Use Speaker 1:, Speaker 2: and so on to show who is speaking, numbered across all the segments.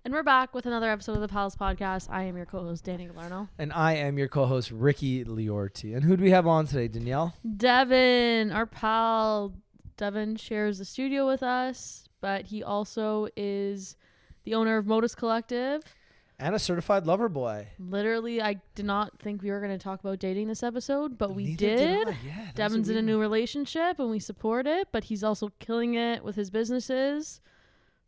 Speaker 1: And we're back with another episode of the Pals Podcast. I am your co-host, Danny Galarno.
Speaker 2: And I am your co-host, Ricky Liorti. And who do we have on today, Danielle?
Speaker 1: Devon, our pal. Devon shares the studio with us, but he also is the owner of Modus Collective.
Speaker 2: And a certified lover boy.
Speaker 1: Literally, I did not think we were going to talk about dating this episode, but we
Speaker 2: Neither
Speaker 1: did.
Speaker 2: Yeah,
Speaker 1: Devon's in a new relationship, and we support it, but he's also killing it with his businesses.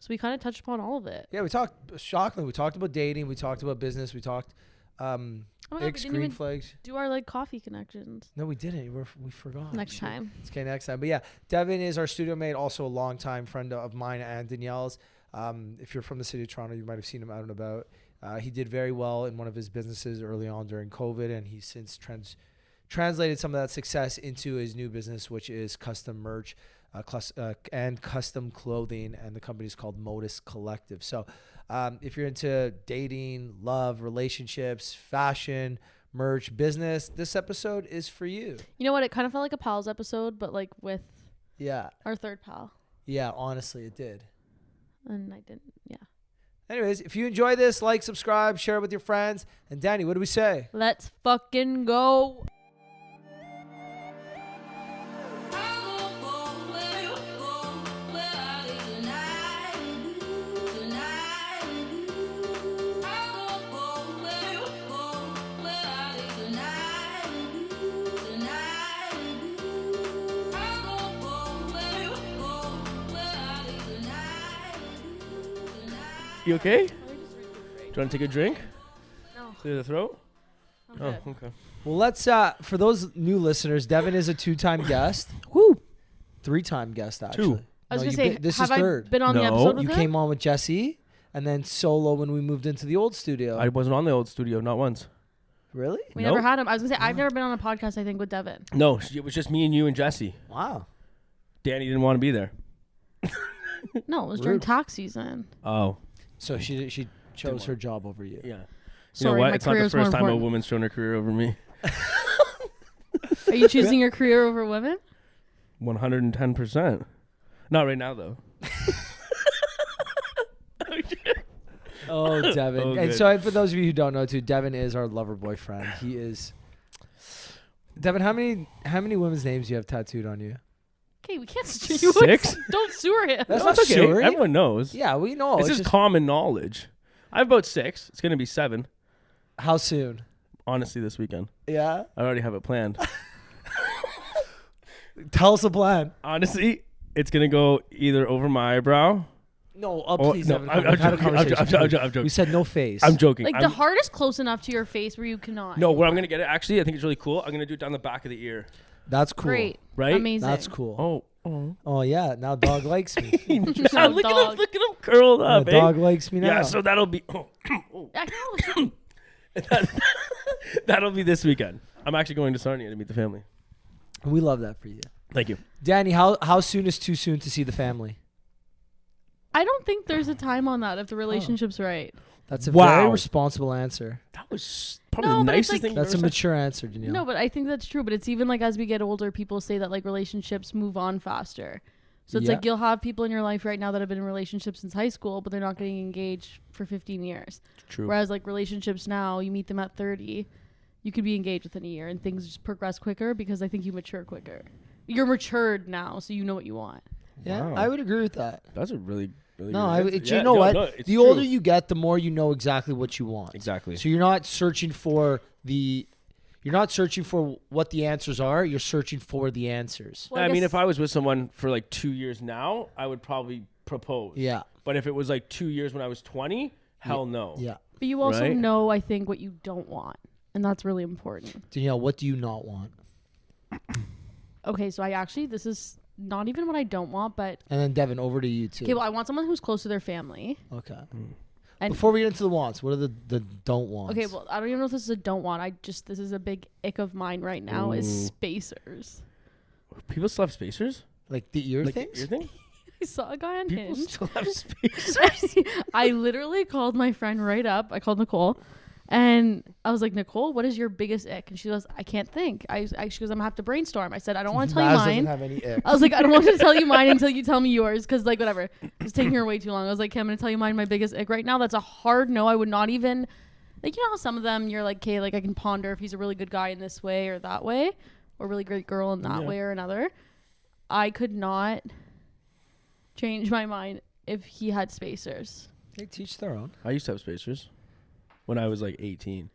Speaker 1: So we kind of touched upon all of it.
Speaker 2: Yeah, we talked about dating, we talked about business, we talked green flags.
Speaker 1: Do our coffee connections.
Speaker 2: No, we didn't. We forgot.
Speaker 1: Next time.
Speaker 2: It's okay, next time. But yeah, Devon is our studio mate, also a longtime friend of mine and Danielle's. If you're from the city of Toronto, you might have seen him out and about. He did very well in one of his businesses early on during COVID, and he's since translated some of that success into his new business, which is custom merch and custom clothing, and the company is called Modus Collective. So if you're into dating, love, relationships, fashion, merch, business, this episode is for you.
Speaker 1: You know what? It kind of felt like a pals episode, but with our third pal.
Speaker 2: Yeah, honestly, it did.
Speaker 1: And I didn't, yeah.
Speaker 2: Anyways, if you enjoy this, like, subscribe, share it with your friends. And Danny, what do we say?
Speaker 1: Let's fucking go.
Speaker 3: You okay? Do you want to take a drink?
Speaker 1: No.
Speaker 3: Clear the throat?
Speaker 1: Okay.
Speaker 3: Okay.
Speaker 2: Well, let's, for those new listeners, Devon is a 2-time guest.
Speaker 1: Woo.
Speaker 2: 3-time guest, actually.
Speaker 1: I was
Speaker 2: No,
Speaker 1: going to say,
Speaker 2: this
Speaker 1: have
Speaker 2: is third.
Speaker 1: I been on the
Speaker 3: No.
Speaker 1: episode with
Speaker 2: You
Speaker 1: him?
Speaker 2: came on with Jesse, and then solo when we moved into the old studio.
Speaker 3: I wasn't on the old studio, not once.
Speaker 2: Really?
Speaker 1: We
Speaker 3: Nope.
Speaker 1: never had him. I was going to say, I've never been on a podcast, I think, with Devon.
Speaker 3: No, it was just me and you and Jesse.
Speaker 2: Wow.
Speaker 3: Danny didn't want to be there.
Speaker 1: No, it was during
Speaker 2: Rude.
Speaker 1: tax season.
Speaker 3: Oh.
Speaker 2: So she chose her job over you.
Speaker 3: Yeah.
Speaker 1: Sorry,
Speaker 3: you know what?
Speaker 1: my
Speaker 3: It's not the
Speaker 1: career's more
Speaker 3: first time a
Speaker 1: important.
Speaker 3: woman's shown her career over me.
Speaker 1: Are you choosing your career over women?
Speaker 3: 110%. Not right now, though.
Speaker 2: Oh, Devon.
Speaker 3: Oh,
Speaker 2: And
Speaker 3: good.
Speaker 2: so for those of you who don't know, too, Devon is our lover boyfriend. He is. Devon, how many women's names do you have tattooed on you?
Speaker 1: Okay, we can't sue you.
Speaker 3: 6?
Speaker 1: Don't sewer him.
Speaker 2: That's
Speaker 3: No,
Speaker 2: not
Speaker 3: it's okay.
Speaker 2: sure.
Speaker 3: Everyone knows.
Speaker 2: Yeah, we know.
Speaker 3: This
Speaker 2: It's
Speaker 3: is
Speaker 2: just-
Speaker 3: common knowledge. I have about 6. It's going to be 7,
Speaker 2: How soon?
Speaker 3: honestly, this weekend.
Speaker 2: Yeah.
Speaker 3: I already have it planned.
Speaker 2: Tell us a plan.
Speaker 3: Honestly, it's going to go either over my eyebrow.
Speaker 2: No,
Speaker 3: or,
Speaker 2: please.
Speaker 3: no,
Speaker 2: Devon,
Speaker 3: I'm
Speaker 2: we've had a
Speaker 3: joking. I'm
Speaker 2: conversation.
Speaker 3: joking.
Speaker 2: We said no face.
Speaker 3: I'm joking.
Speaker 1: Like, the heart is close enough to your face where you cannot.
Speaker 3: No, where I'm going to get it, actually, I think it's really cool. I'm going to do it down the back of the ear.
Speaker 2: That's cool.
Speaker 1: Great.
Speaker 3: Right?
Speaker 1: Amazing.
Speaker 2: That's cool.
Speaker 3: Oh.
Speaker 2: Oh yeah. Now dog likes me.
Speaker 1: No,
Speaker 3: look at him
Speaker 1: dog.
Speaker 3: curled up,
Speaker 2: The dog likes me now.
Speaker 3: Yeah, so that'll be that'll be this weekend. I'm actually going to Sarnia to meet the family.
Speaker 2: We love that for you.
Speaker 3: Thank you.
Speaker 2: Danny, how soon is too soon to see the family?
Speaker 1: I don't think there's a time on that if the relationship's right.
Speaker 2: That's a
Speaker 3: Wow.
Speaker 2: very responsible answer.
Speaker 3: That was probably
Speaker 1: No,
Speaker 3: the
Speaker 1: but it's
Speaker 3: nicest
Speaker 1: like-
Speaker 3: thing.
Speaker 2: That's a
Speaker 3: you've ever said.
Speaker 2: mature answer, Danielle.
Speaker 1: No, but I think that's true. But it's even as we get older, people say that relationships move on faster. So it's
Speaker 2: Yeah.
Speaker 1: you'll have people in your life right now that have been in relationships since high school, but they're not getting engaged for 15 years.
Speaker 3: True.
Speaker 1: Whereas relationships now, you meet them at 30, you could be engaged within a year and things just progress quicker because I think you mature quicker. You're matured now, so you know what you want.
Speaker 2: Yeah,
Speaker 3: Wow.
Speaker 2: I would agree with that.
Speaker 3: That's a really
Speaker 2: No,
Speaker 3: good
Speaker 2: I,
Speaker 3: answer.
Speaker 2: it,
Speaker 3: Yeah,
Speaker 2: you know what?
Speaker 3: no, it's
Speaker 2: the
Speaker 3: true.
Speaker 2: older you get, the more you know exactly what you want.
Speaker 3: Exactly.
Speaker 2: So you're not searching for what the answers are. You're searching for the answers.
Speaker 1: Well,
Speaker 3: I mean,
Speaker 1: guess-
Speaker 3: if I was with someone for 2 years now, I would probably propose.
Speaker 2: Yeah,
Speaker 3: But if it was 2 years when I was 20, hell no.
Speaker 2: yeah.
Speaker 1: But you also
Speaker 3: Right?
Speaker 1: know, I think, what you don't want. And that's really important.
Speaker 2: Danielle, what do you not want?
Speaker 1: Okay, so this is not even what I don't want, but
Speaker 2: And then Devon, over to you too.
Speaker 1: okay, well, I want someone who's close to their family.
Speaker 2: Okay.
Speaker 1: And
Speaker 2: Before we get into the wants, what are the don't wants?
Speaker 1: okay, well, I don't even know if this is a don't want. This is a big ick of mine right now is
Speaker 3: Ooh.
Speaker 1: spacers.
Speaker 3: People still have spacers?
Speaker 2: Like the ear
Speaker 3: Like
Speaker 2: things?
Speaker 3: ear thing?
Speaker 1: I saw a guy on
Speaker 3: People
Speaker 1: Hinge.
Speaker 3: still have spacers?
Speaker 1: I literally called my friend right up. I called Nicole, And I was like, Nicole, what is your biggest ick? And she goes, I can't think. She goes, I'm gonna have to brainstorm. I said, I don't want to tell you
Speaker 2: Maz doesn't
Speaker 1: mine.
Speaker 2: have any ick.
Speaker 1: I was like, I don't want to tell you mine until you tell me yours, because like whatever, it's taking her way too long. I was like, okay, I'm gonna tell you mine. My biggest ick right now. That's a hard no. I would not even, like, you know how some of them you're like, okay, like I can ponder if he's a really good guy in this way or that way, or really great girl in that way or another. I could not change my mind if he had spacers.
Speaker 2: They teach their own.
Speaker 3: I used to have spacers when I was like 18.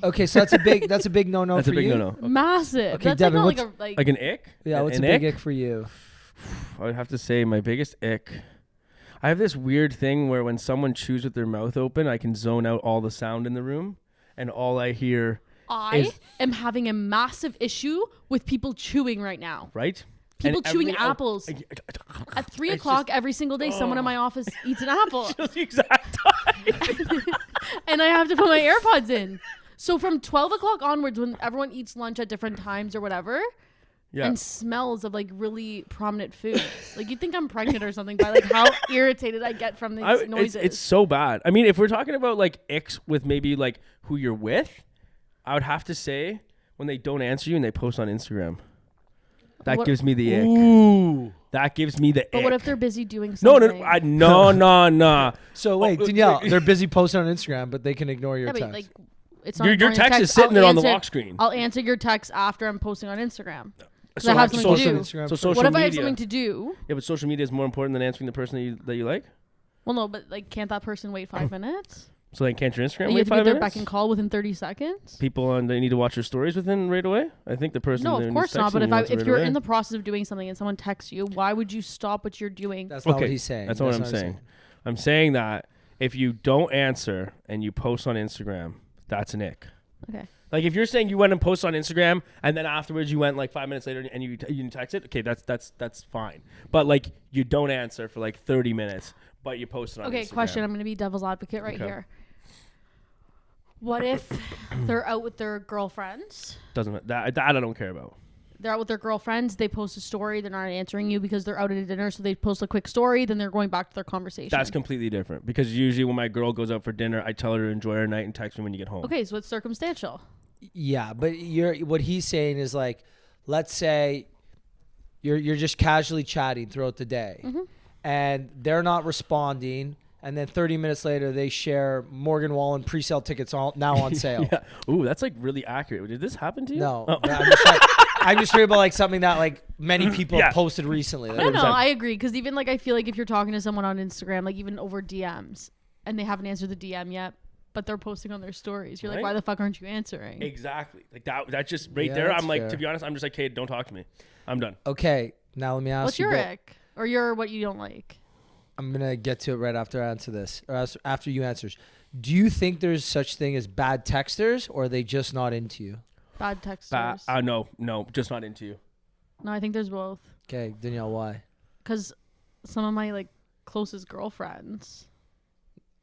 Speaker 2: Okay, so that's a big no-no
Speaker 3: That's
Speaker 2: for
Speaker 3: a big
Speaker 2: you.
Speaker 3: no-no.
Speaker 1: Massive.
Speaker 2: Okay,
Speaker 1: That's
Speaker 2: Devin,
Speaker 1: like, not like
Speaker 3: Like an ick?
Speaker 2: Yeah, what's
Speaker 3: an
Speaker 2: a big ick for you?
Speaker 3: I would have to say my biggest ick. I have this weird thing where when someone chews with their mouth open, I can zone out all the sound in the room, and all I hear
Speaker 1: I am having a massive issue with people chewing right now.
Speaker 3: right.
Speaker 1: People
Speaker 3: And
Speaker 1: chewing
Speaker 3: everything-
Speaker 1: apples. At 3
Speaker 3: It's
Speaker 1: o'clock
Speaker 3: just-
Speaker 1: every single day, someone in my office eats an apple.
Speaker 3: Just the exact time.
Speaker 1: And I have to put my AirPods in. So from 12 o'clock onwards, when everyone eats lunch at different times or whatever,
Speaker 3: Yeah.
Speaker 1: and smells of like really prominent foods. Like you'd think I'm pregnant or something by like how irritated I get from these noises.
Speaker 3: It's so bad. I mean, if we're talking about like icks with maybe like who you're with, I would have to say when they don't answer you and they post on Instagram. That
Speaker 1: What-
Speaker 3: gives me the ick.
Speaker 2: Ooh.
Speaker 3: That gives me the
Speaker 1: But
Speaker 3: ick.
Speaker 1: what if they're busy doing
Speaker 3: No,
Speaker 1: something?
Speaker 3: no.
Speaker 2: So wait, Danielle, they're busy posting on Instagram, but they can ignore your
Speaker 1: Yeah, but
Speaker 2: text.
Speaker 1: like it's
Speaker 3: Your
Speaker 1: ignoring the
Speaker 3: text is sitting there on the
Speaker 1: I'll
Speaker 3: lock screen.
Speaker 1: I'll answer your text after I'm posting on Instagram.
Speaker 3: So
Speaker 1: I have
Speaker 3: so
Speaker 1: something to
Speaker 3: social-
Speaker 1: do.
Speaker 2: Instagram
Speaker 3: So
Speaker 2: first.
Speaker 3: social
Speaker 1: What if I have
Speaker 3: media.
Speaker 1: something to do?
Speaker 3: Yeah, but social media is more important than answering the person that you like.
Speaker 1: Well, no, but like, can't that person wait 5 minutes?
Speaker 3: So then can't your Instagram
Speaker 1: And you
Speaker 3: wait
Speaker 1: have to
Speaker 3: 5
Speaker 1: get their
Speaker 3: minutes?
Speaker 1: back and call within 30 seconds?
Speaker 3: People on they need to watch your stories within right away. I think the person.
Speaker 1: No,
Speaker 3: that
Speaker 1: of
Speaker 3: is
Speaker 1: course not.
Speaker 3: texting
Speaker 1: But
Speaker 3: you wants it
Speaker 1: if
Speaker 3: right
Speaker 1: you're
Speaker 3: away.
Speaker 1: in the process of doing something and someone texts you, why would you stop what you're doing?
Speaker 2: That's not
Speaker 3: Okay,
Speaker 2: what he's saying.
Speaker 3: That's not what I'm saying. I'm saying that if you don't answer and you post on Instagram, that's an ick.
Speaker 1: Okay.
Speaker 3: Like if you're saying you went and posted on Instagram and then afterwards you went like 5 minutes later and you didn't text it, okay, that's fine. But like you don't answer for like 30 minutes, but you post it on
Speaker 1: Okay,
Speaker 3: Instagram.
Speaker 1: question. I'm going to be devil's advocate right
Speaker 3: Okay.
Speaker 1: here. What if they're out with their girlfriends?
Speaker 3: Doesn't that I don't care about.
Speaker 1: They're out with their girlfriends. They post a story. They're not answering you because they're out at a dinner. So they post a quick story. Then they're going back to their conversation.
Speaker 3: That's completely different because usually when my girl goes out for dinner, I tell her to enjoy her night and text me when you get home.
Speaker 1: Okay, so it's circumstantial.
Speaker 2: Yeah, but what he's saying is like, let's say you're just casually chatting throughout the day, and they're not responding, and then 30 minutes later they share Morgan Wallen pre-sale tickets now on sale.
Speaker 3: Yeah. Ooh, that's like really accurate. Did this happen to you?
Speaker 2: No,
Speaker 3: Oh.
Speaker 2: I'm just talking about like something that like many people
Speaker 3: Yeah.
Speaker 2: have posted recently.
Speaker 1: No,
Speaker 2: Like,
Speaker 3: 100%.
Speaker 1: I agree. Because even like I feel like if you're talking to someone on Instagram, like even over DMs, and they haven't answered the DM yet, but they're posting on their stories, you're like,
Speaker 3: Right.
Speaker 1: why the fuck aren't you answering?
Speaker 3: Exactly. Like that just right
Speaker 2: Yeah,
Speaker 3: there.
Speaker 2: that's
Speaker 3: I'm like,
Speaker 2: fair.
Speaker 3: to be honest, I'm just like, hey, don't talk to me. I'm done.
Speaker 2: Okay, now let me ask
Speaker 1: What's
Speaker 2: you.
Speaker 1: your
Speaker 2: both-
Speaker 1: ick? Or your what you don't like?
Speaker 2: I'm gonna get to it right after I answer this, or after you answers. Do you think there's such thing as bad texters, or are they just not into you?
Speaker 1: Bad texters.
Speaker 3: No, just not into you.
Speaker 1: No, I think there's both.
Speaker 2: Okay, Danielle, why?
Speaker 1: Because some of my like closest girlfriends.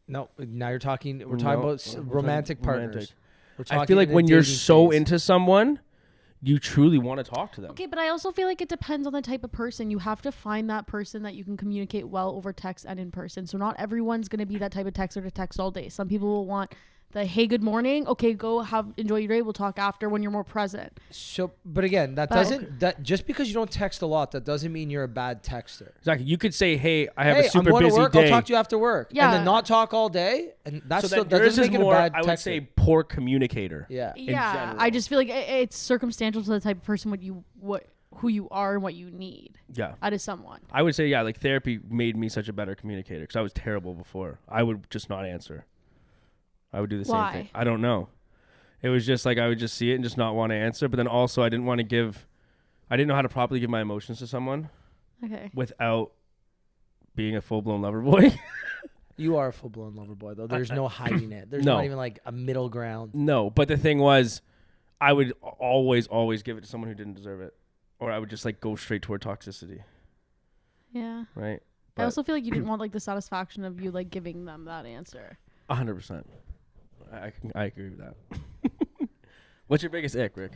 Speaker 2: No, now you're talking. We're talking
Speaker 3: No,
Speaker 2: about
Speaker 3: we're talking
Speaker 2: romantic partners.
Speaker 3: romantic.
Speaker 2: We're
Speaker 3: I
Speaker 2: talking
Speaker 3: feel like
Speaker 2: in a
Speaker 3: when you're
Speaker 2: dating
Speaker 3: so
Speaker 2: phase.
Speaker 3: into someone, you truly want to talk to them.
Speaker 1: Okay, but I also feel like it depends on the type of person. You have to find that person that you can communicate well over text and in person. So not everyone's going to be that type of texter to text all day. Some people will want the, hey, good morning. Okay, go enjoy your day. We'll talk after when you're more present.
Speaker 2: So, but again, that
Speaker 1: But-
Speaker 2: doesn't that just because you don't text a lot, that doesn't mean you're a bad texter.
Speaker 3: Exactly. You could say, hey, I have
Speaker 2: Hey,
Speaker 3: a super
Speaker 2: I'm going
Speaker 3: busy
Speaker 2: to work.
Speaker 3: day.
Speaker 2: I'll talk to you after work.
Speaker 1: Yeah.
Speaker 2: And then not talk all day, and that's
Speaker 3: so
Speaker 2: still
Speaker 3: that
Speaker 2: that
Speaker 3: yours
Speaker 2: doesn't
Speaker 3: is
Speaker 2: make it a
Speaker 3: more,
Speaker 2: bad
Speaker 3: I
Speaker 2: texter.
Speaker 3: would say, poor communicator.
Speaker 2: Yeah.
Speaker 1: Yeah,
Speaker 3: general.
Speaker 1: I just feel like it's circumstantial to the type of person who you are and what you need
Speaker 3: Yeah.
Speaker 1: out of someone.
Speaker 3: I would say, yeah, like therapy made me such a better communicator because I was terrible before. I would just not answer. I would do the
Speaker 1: Why?
Speaker 3: same thing. I don't know. It was just like I would just see it and just not want to answer. But then also I didn't know how to properly give my emotions to someone
Speaker 1: Okay.
Speaker 3: without being a full-blown lover boy.
Speaker 2: You are a full blown lover boy, though. There's no hiding it. There's
Speaker 3: No.
Speaker 2: not even like a middle ground.
Speaker 3: No, but the thing was, I would always give it to someone who didn't deserve it. Or I would just like go straight toward toxicity,
Speaker 1: Yeah.
Speaker 3: right?
Speaker 1: I also feel like you didn't want like the satisfaction of you like giving them that answer.
Speaker 3: 100%. I agree with that. What's your biggest ick, Rick?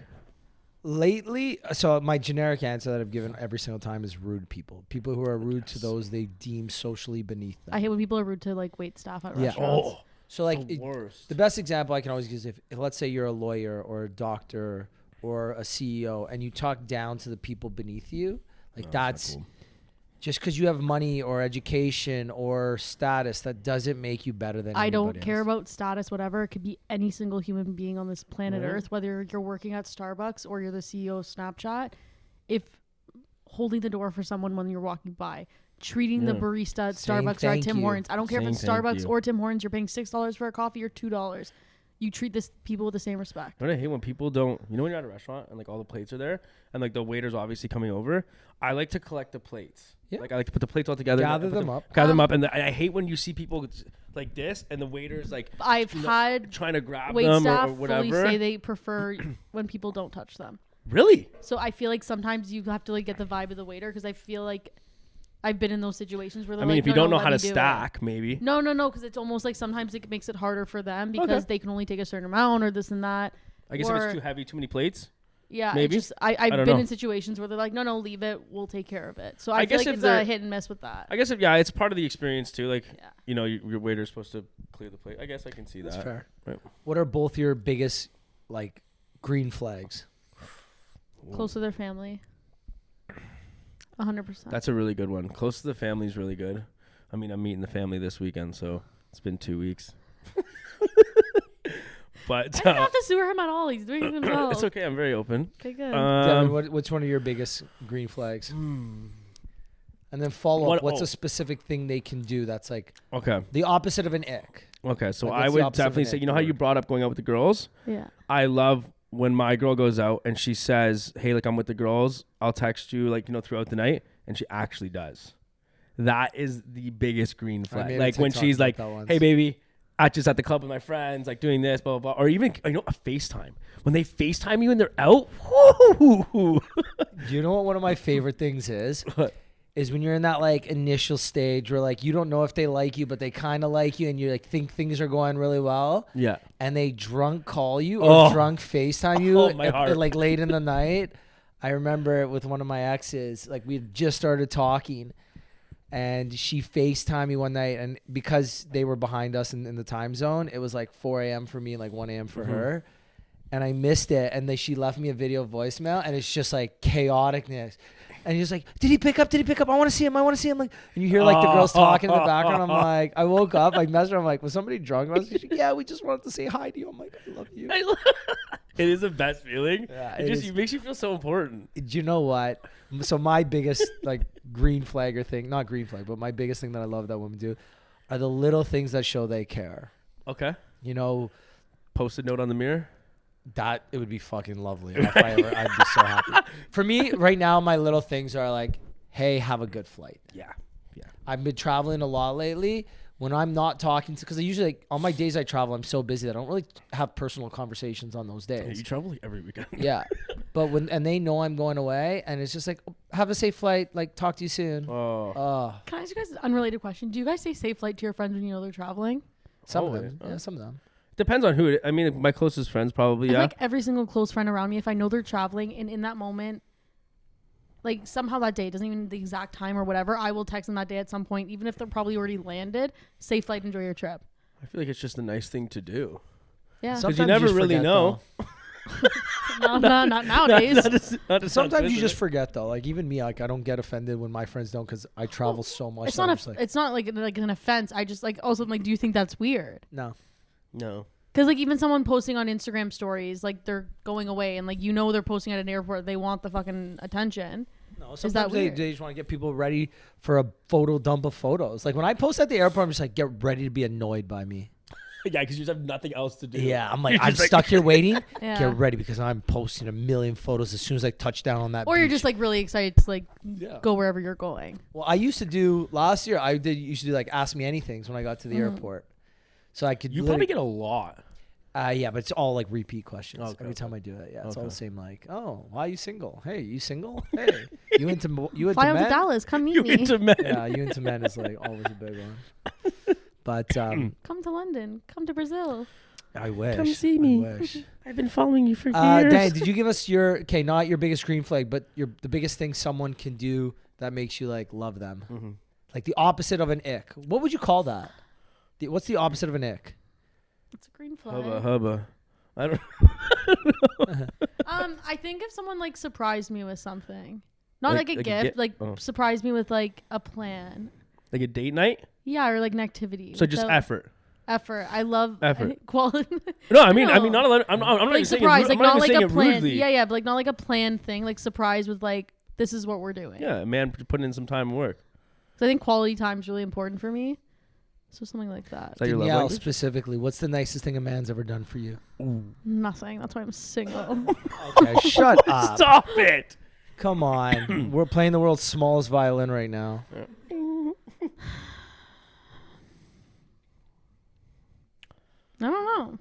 Speaker 2: Lately, so my generic answer that I've given every single time is rude people. People who are rude to those they deem socially beneath them.
Speaker 1: I hate when people are rude to like wait staff at
Speaker 2: Yeah.
Speaker 1: restaurants.
Speaker 3: Oh,
Speaker 2: So like
Speaker 3: the worst.
Speaker 2: the best example I can always use if let's say you're a lawyer or a doctor or a CEO and you talk down to the people beneath you, like that's
Speaker 3: not cool.
Speaker 2: Just because you have money or education or status, that doesn't make you better than
Speaker 1: I don't
Speaker 2: anybody
Speaker 1: care
Speaker 2: else.
Speaker 1: about status, whatever. It could be any single human being on this planet
Speaker 3: Mhm.
Speaker 1: Earth, whether you're working at Starbucks or you're the CEO of Snapchat. If holding the door for someone when you're walking by, treating the
Speaker 3: Yeah.
Speaker 1: barista at
Speaker 2: Saying
Speaker 1: Starbucks or at
Speaker 2: thank
Speaker 1: Tim
Speaker 2: you.
Speaker 1: Hortons. I don't care if
Speaker 3: Saying
Speaker 1: it's
Speaker 3: thank
Speaker 1: Starbucks
Speaker 3: you.
Speaker 1: or Tim Hortons. You're paying $6 for a coffee or $2. You treat this people with the same respect.
Speaker 3: Don't I hate when people don't, you know, when you're at a restaurant and like all the plates are there and like the waiter's obviously coming over. I like to collect the plates.
Speaker 2: Yeah.
Speaker 3: Like I like to put the plates all together.
Speaker 2: Gather
Speaker 3: and put
Speaker 2: them up.
Speaker 3: Gather them up. And I hate when you see people like this and the waiter's like
Speaker 1: I've had
Speaker 3: trying to grab
Speaker 1: wait
Speaker 3: them
Speaker 1: staff
Speaker 3: or whatever.
Speaker 1: fully say they prefer when people don't touch them.
Speaker 3: Really?
Speaker 1: So I feel like sometimes you have to like get the vibe of the waiter because I feel like I've been in those situations where they're
Speaker 3: I mean,
Speaker 1: like,
Speaker 3: if you
Speaker 1: "No,
Speaker 3: don't
Speaker 1: no,
Speaker 3: know
Speaker 1: let
Speaker 3: how to
Speaker 1: me do it."
Speaker 3: stack, maybe.
Speaker 1: No, because it's almost like sometimes it makes it harder for them because they can only take a certain amount or this and that.
Speaker 3: I guess if
Speaker 1: Or-
Speaker 3: it's too heavy, too many plates.
Speaker 1: Yeah,
Speaker 3: Maybe?
Speaker 1: it's just I've
Speaker 3: don't
Speaker 1: been
Speaker 3: know.
Speaker 1: in situations where they're like, no, leave it, we'll take care of it. So
Speaker 3: I
Speaker 1: I feel
Speaker 3: guess
Speaker 1: like
Speaker 3: if
Speaker 1: it's a
Speaker 3: they're-
Speaker 1: hit and miss with that.
Speaker 3: I guess it's part of the experience too. Like,
Speaker 1: Yeah.
Speaker 3: you know, your waiter's supposed to clear the plate. I guess I can see
Speaker 2: That's
Speaker 3: that.
Speaker 2: fair.
Speaker 3: Right.
Speaker 2: What are both your biggest like green flags?
Speaker 1: Close to their family. 100%.
Speaker 3: That's a really good one. Close to the family is really good. I mean, I'm meeting the family this weekend, so it's been 2 weeks. But
Speaker 1: I don't have to sue him at all. He's doing it himself.
Speaker 3: it's okay. I'm very open.
Speaker 1: Okay, good.
Speaker 2: Devin, what's one of your biggest green flags? And then follow up. What's a specific thing they can do that's like
Speaker 3: Okay.
Speaker 2: the opposite of an ick?
Speaker 3: Okay. So
Speaker 2: Like,
Speaker 3: I
Speaker 2: what's the
Speaker 3: would
Speaker 2: opposite of
Speaker 3: definitely
Speaker 2: an
Speaker 3: say,
Speaker 2: ick
Speaker 3: you know how you
Speaker 2: word?
Speaker 3: brought up going out with the girls?
Speaker 1: Yeah.
Speaker 3: I love when my girl goes out and she says, hey, like I'm with the girls. I'll text you like, you know, throughout the night. And she actually does. That is the biggest green
Speaker 2: I
Speaker 3: flag.
Speaker 2: made a
Speaker 3: Like when
Speaker 2: TikTok
Speaker 3: she's
Speaker 2: about
Speaker 3: like,
Speaker 2: that once.
Speaker 3: hey, baby, I just at the club with my friends, like doing this, blah, blah, blah. Or even, you know, a FaceTime. When they FaceTime you and they're out, whoo.
Speaker 2: Do you know what one of my favorite things is?
Speaker 3: What?
Speaker 2: Is when you're in that like initial stage where like you don't know if they like you, but they kind of like you, and you like think things are going really well,
Speaker 3: Yeah.
Speaker 2: and they drunk call you or
Speaker 3: Oh.
Speaker 2: drunk FaceTime you
Speaker 3: Oh, my heart.
Speaker 2: like late in the night. I remember it with one of my exes. Like we had just started talking, and she FaceTimed me one night, and because they were behind us in the time zone, it was like 4 a.m. for me and like 1 a.m. for her. And I missed it, and she left me a video voicemail, and it's just like chaoticness. And he's like, did he pick up? I want to see him. Like, and you hear like the girls talking in the background. I'm like, I woke up, I messaged her. I'm like, was somebody drunk? And I was like, yeah, we just wanted to say hi to you. I'm like, I love you.
Speaker 3: It is the best feeling.
Speaker 2: Yeah,
Speaker 3: It makes you feel so important.
Speaker 2: Do you know what? So my biggest like green flag or thing, not green flag, but my biggest thing that I love that women do are the little things that show they care.
Speaker 3: Okay.
Speaker 2: You know,
Speaker 3: Post-it note on the mirror.
Speaker 2: that it would be fucking lovely. If I ever, I'd be so happy. For me, right now, my little things are like, hey, have a good flight.
Speaker 3: Yeah. Yeah.
Speaker 2: I've been traveling a lot lately. When I'm not talking to, because I usually, like, on my days I travel, I'm so busy that I don't really have personal conversations on those
Speaker 3: Yeah,
Speaker 2: days.
Speaker 3: you travel like every weekend.
Speaker 2: Yeah. But and they know I'm going away, and it's just like, have a safe flight. Like, talk to you soon.
Speaker 3: Oh.
Speaker 1: Can I ask you guys an unrelated question? Do you guys say safe flight to your friends when you know they're traveling?
Speaker 2: Some of
Speaker 3: Always.
Speaker 2: them. Yeah, some of them.
Speaker 3: Depends on who. I mean, my closest friends probably.
Speaker 1: I feel
Speaker 3: Yeah.
Speaker 1: like every single close friend around me, if I know they're traveling and in that moment, like somehow that day, it doesn't even the exact time or whatever, I will text them that day at some point, even if they're probably already landed. Safe flight, enjoy your trip.
Speaker 3: I feel like it's just a nice thing to do.
Speaker 1: Yeah.
Speaker 2: Sometimes
Speaker 3: you never
Speaker 2: just
Speaker 3: really
Speaker 2: forget,
Speaker 3: know.
Speaker 1: No, not nowadays.
Speaker 3: Not to sound
Speaker 2: Sometimes you just
Speaker 3: specific.
Speaker 2: forget though. Like even me, like I don't get offended when my friends don't because I travel so much.
Speaker 1: It's
Speaker 2: that I'm
Speaker 1: not
Speaker 2: just like,
Speaker 1: it's not like an offense. I just like also like, do you think that's weird?
Speaker 2: no.
Speaker 3: No.
Speaker 1: Because like even someone posting on Instagram stories, like they're going away and like you know they're posting at an airport, they want the fucking attention.
Speaker 2: No,
Speaker 1: that
Speaker 2: sometimes
Speaker 1: weird?
Speaker 2: they just want to get people ready for a photo dump of photos. Like when I post at the airport, I'm just like, get ready to be annoyed by me.
Speaker 3: Yeah, because you just have nothing else to do.
Speaker 2: Yeah, I'm like,
Speaker 3: You're
Speaker 2: I'm
Speaker 3: just like-
Speaker 2: stuck here waiting.
Speaker 1: Yeah.
Speaker 2: Get ready because I'm posting a million photos as soon as I touch down on that
Speaker 1: Or you're
Speaker 2: beach.
Speaker 1: just like really excited to like
Speaker 2: Yeah.
Speaker 1: go wherever you're going.
Speaker 2: Well, I used to do last year. I used to do like ask me anythings when I got to the airport, so I could.
Speaker 3: You probably get a lot.
Speaker 2: Yeah, but it's all like repeat questions
Speaker 3: Okay,
Speaker 2: every time I do it. Yeah, it's all
Speaker 3: Okay.
Speaker 2: the same. Like, oh, why are you single? Hey, you single? Hey, you into
Speaker 1: Fly out to
Speaker 2: men?
Speaker 1: Dallas, come meet
Speaker 3: You
Speaker 1: me.
Speaker 3: into men.
Speaker 2: Yeah, you into men is like always a big one. But
Speaker 1: Come to London. Come to Brazil.
Speaker 2: I wish.
Speaker 3: Come see me.
Speaker 2: I wish.
Speaker 3: I've been following you for years.
Speaker 2: Dan, did you give us not your biggest green flag, but the biggest thing someone can do that makes you like love them?
Speaker 3: Mhm.
Speaker 2: Like the opposite of an ick. What would you call that? What's the opposite of an ick?
Speaker 1: It's a green flag.
Speaker 3: Hubba. I don't.
Speaker 1: I think if someone like surprised me with something, not like a gift, like
Speaker 3: oh.
Speaker 1: surprised me with like a plan.
Speaker 3: Like a date night.
Speaker 1: Yeah, or like an activity.
Speaker 3: So just effort.
Speaker 1: Effort. I love
Speaker 3: effort.
Speaker 1: Quality.
Speaker 3: No, I mean not a lot. I'm not
Speaker 1: like
Speaker 3: saying
Speaker 1: surprise, like not like a plan.
Speaker 3: Rudely.
Speaker 1: Yeah, but like not like a planned thing. Like surprise with like this is what we're doing.
Speaker 3: Yeah, a man putting in some time and work.
Speaker 1: So I think quality time is really important for me. So something like that.
Speaker 3: Is that your love
Speaker 2: Danielle,
Speaker 3: language?
Speaker 2: specifically, what's the nicest thing a man's ever done for you?
Speaker 1: Nothing. That's why I'm single.
Speaker 2: Okay, shut up.
Speaker 3: Stop it.
Speaker 2: Come on. We're playing the world's smallest violin right now.
Speaker 1: I don't know.